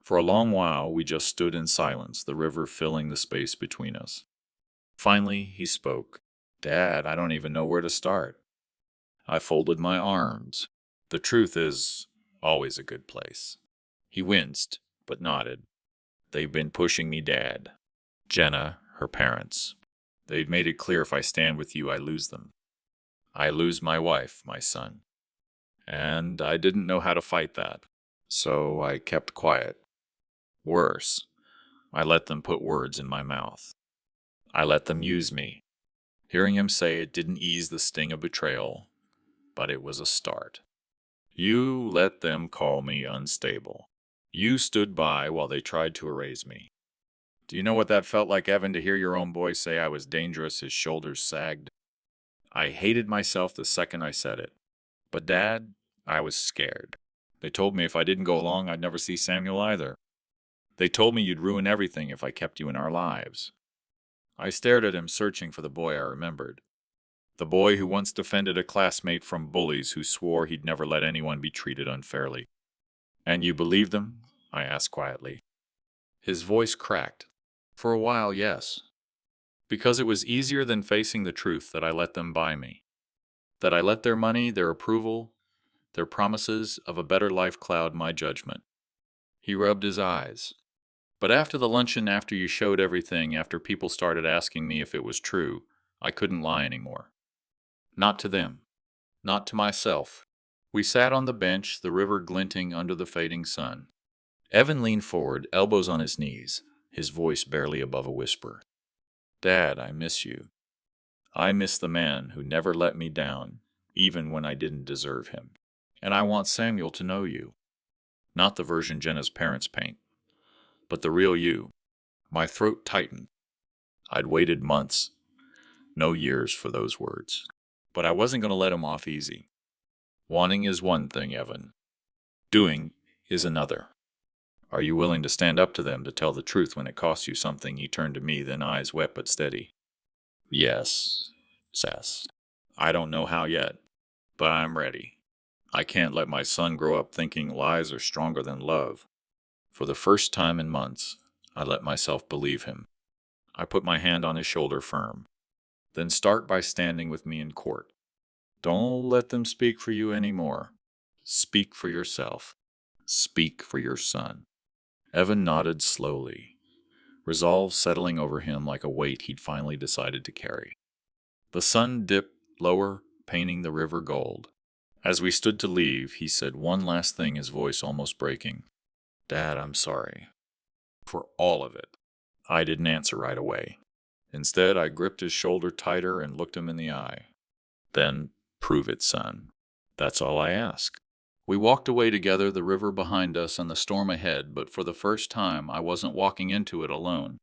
For a long while, we just stood in silence, the river filling the space between us. Finally, he spoke. "Dad, I don't even know where to start." I folded my arms. "The truth is always a good place." He winced, but nodded. "They've been pushing me, Dad. Jenna, her parents. They've made it clear if I stand with you, I lose them. I lose my wife, my son. And I didn't know how to fight that. So I kept quiet. Worse, I let them put words in my mouth. I let them use me." Hearing him say it didn't ease the sting of betrayal, but it was a start. "You let them call me unstable. You stood by while they tried to erase me. Do you know what that felt like, Evan, to hear your own boy say I was dangerous?" His shoulders sagged. I hated myself the second I said it. But, Dad, I was scared. They told me if I didn't go along, I'd never see Samuel either. They told me you'd ruin everything if I kept you in our lives. I stared at him, searching for the boy I remembered. The boy who once defended a classmate from bullies who swore he'd never let anyone be treated unfairly. And you believed them? I asked quietly. His voice cracked. For a while, yes. Because it was easier than facing the truth that I let them buy me. That I let their money, their approval, their promises of a better life cloud my judgment. He rubbed his eyes. But after the luncheon, after you showed everything, after people started asking me if it was true, I couldn't lie anymore. Not to them. Not to myself. We sat on the bench, the river glinting under the fading sun. Evan leaned forward, elbows on his knees, his voice barely above a whisper. Dad, I miss you. I miss the man who never let me down, even when I didn't deserve him. And I want Samuel to know you. Not the version Jenna's parents paint, but the real you. My throat tightened. I'd waited months, no years for those words. But I wasn't going to let him off easy. Wanting is one thing, Evan. Doing is another. Are you willing to stand up to them, to tell the truth when it costs you something? He turned to me, then eyes wet but steady. Yes, Sass. I don't know how yet, but I'm ready. I can't let my son grow up thinking lies are stronger than love. For the first time in months, I let myself believe him. I put my hand on his shoulder firm. Then start by standing with me in court. Don't let them speak for you anymore. Speak for yourself. Speak for your son. Evan nodded slowly, resolve settling over him like a weight he'd finally decided to carry. The sun dipped lower, painting the river gold. As we stood to leave, he said one last thing, his voice almost breaking. Dad, I'm sorry. For all of it. I didn't answer right away. Instead, I gripped his shoulder tighter and looked him in the eye. Then, prove it, son. That's all I ask. We walked away together, the river behind us and the storm ahead, but for the first time, I wasn't walking into it alone.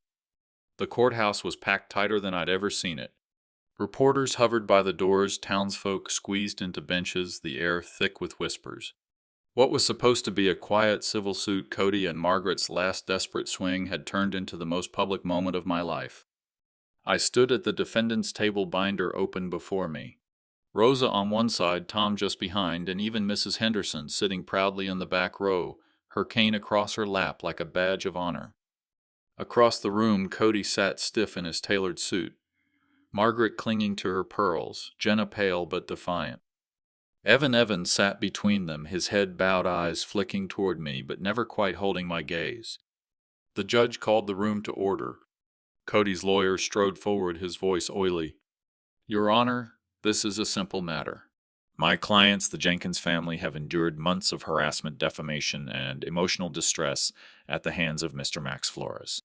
The courthouse was packed tighter than I'd ever seen it. Reporters hovered by the doors, townsfolk squeezed into benches, the air thick with whispers. What was supposed to be a quiet civil suit, Cody and Margaret's last desperate swing, had turned into the most public moment of my life. I stood at the defendant's table, binder open before me. Rosa on one side, Tom just behind, and even Mrs. Henderson sitting proudly in the back row, her cane across her lap like a badge of honor. Across the room, Cody sat stiff in his tailored suit, Margaret clinging to her pearls, Jenna pale but defiant. Evan sat between them, his head bowed, eyes flicking toward me, but never quite holding my gaze. The judge called the room to order. Cody's lawyer strode forward, his voice oily. Your Honor, this is a simple matter. My clients, the Jenkins family, have endured months of harassment, defamation, and emotional distress at the hands of Mr. Max Flores.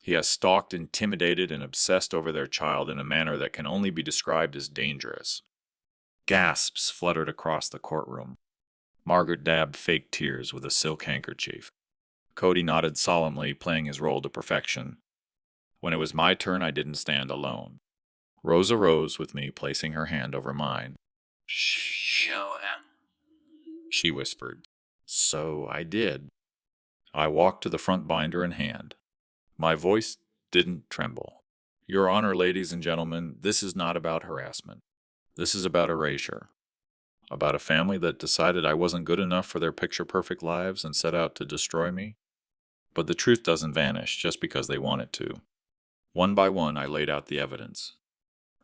He has stalked, intimidated, and obsessed over their child in a manner that can only be described as dangerous. Gasps fluttered across the courtroom. Margaret dabbed fake tears with a silk handkerchief. Cody nodded solemnly, playing his role to perfection. When it was my turn, I didn't stand alone. Rosa rose with me, placing her hand over mine. Show him, she whispered. So I did. I walked to the front, binder in hand. My voice didn't tremble. Your Honor, ladies and gentlemen, this is not about harassment. This is about erasure. About a family that decided I wasn't good enough for their picture-perfect lives and set out to destroy me. But the truth doesn't vanish just because they want it to. One by one, I laid out the evidence.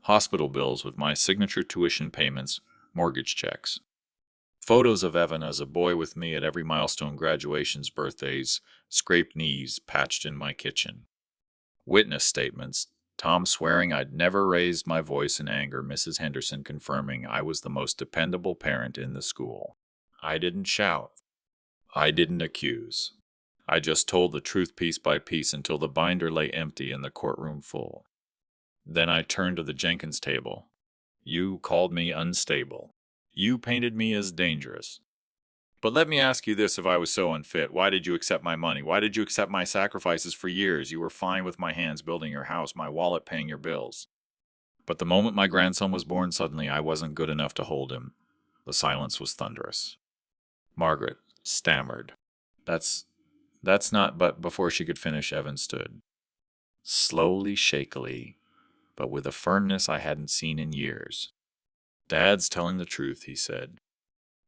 Hospital bills with my signature, tuition payments, mortgage checks. Photos of Evan as a boy with me at every milestone, graduations, birthdays, scraped knees patched in my kitchen. Witness statements, Tom swearing I'd never raised my voice in anger, Mrs. Henderson confirming I was the most dependable parent in the school. I didn't shout. I didn't accuse. I just told the truth piece by piece until the binder lay empty and the courtroom full. Then I turned to the Jenkins table. You called me unstable. You painted me as dangerous. But let me ask you this, if I was so unfit, why did you accept my money? Why did you accept my sacrifices for years? You were fine with my hands building your house, my wallet paying your bills. But the moment my grandson was born, suddenly I wasn't good enough to hold him. The silence was thunderous. Margaret stammered. That's not, but before she could finish, Evan stood. Slowly, shakily, but with a firmness I hadn't seen in years. "Dad's telling the truth," he said.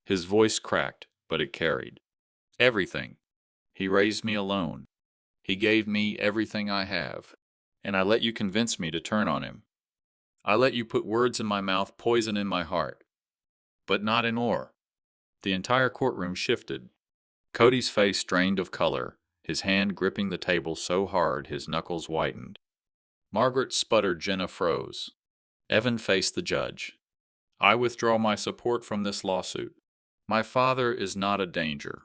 His voice cracked, but it carried. "Everything. He raised me alone. He gave me everything I have. And I let you convince me to turn on him. I let you put words in my mouth, poison in my heart. But not anymore." The entire courtroom shifted. Cody's face drained of color, his hand gripping the table so hard his knuckles whitened. Margaret sputtered. Jenna froze. Evan faced the judge. "I withdraw my support from this lawsuit. My father is not a danger.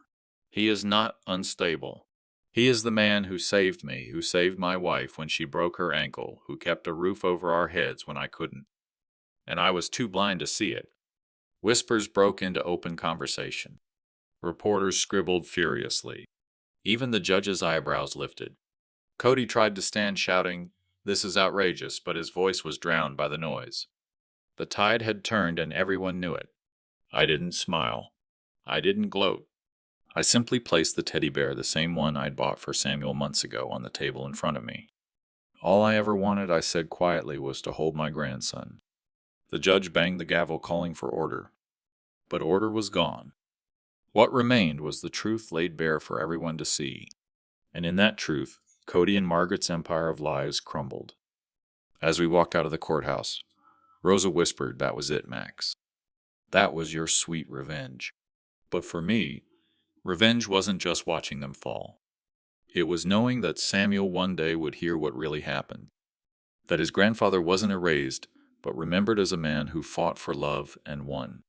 He is not unstable. He is the man who saved me, who saved my wife when she broke her ankle, who kept a roof over our heads when I couldn't. And I was too blind to see it." Whispers broke into open conversation. Reporters scribbled furiously. Even the judge's eyebrows lifted. Cody tried to stand, shouting, "This is outrageous," but his voice was drowned by the noise. The tide had turned and everyone knew it. I didn't smile. I didn't gloat. I simply placed the teddy bear, the same one I'd bought for Samuel months ago, on the table in front of me. "All I ever wanted," I said quietly, "was to hold my grandson." The judge banged the gavel, calling for order. But order was gone. What remained was the truth laid bare for everyone to see. And in that truth, Cody and Margaret's empire of lies crumbled. As we walked out of the courthouse, Rosa whispered, "That was it, Max. That was your sweet revenge." But for me, revenge wasn't just watching them fall. It was knowing that Samuel one day would hear what really happened. That his grandfather wasn't erased, but remembered as a man who fought for love and won.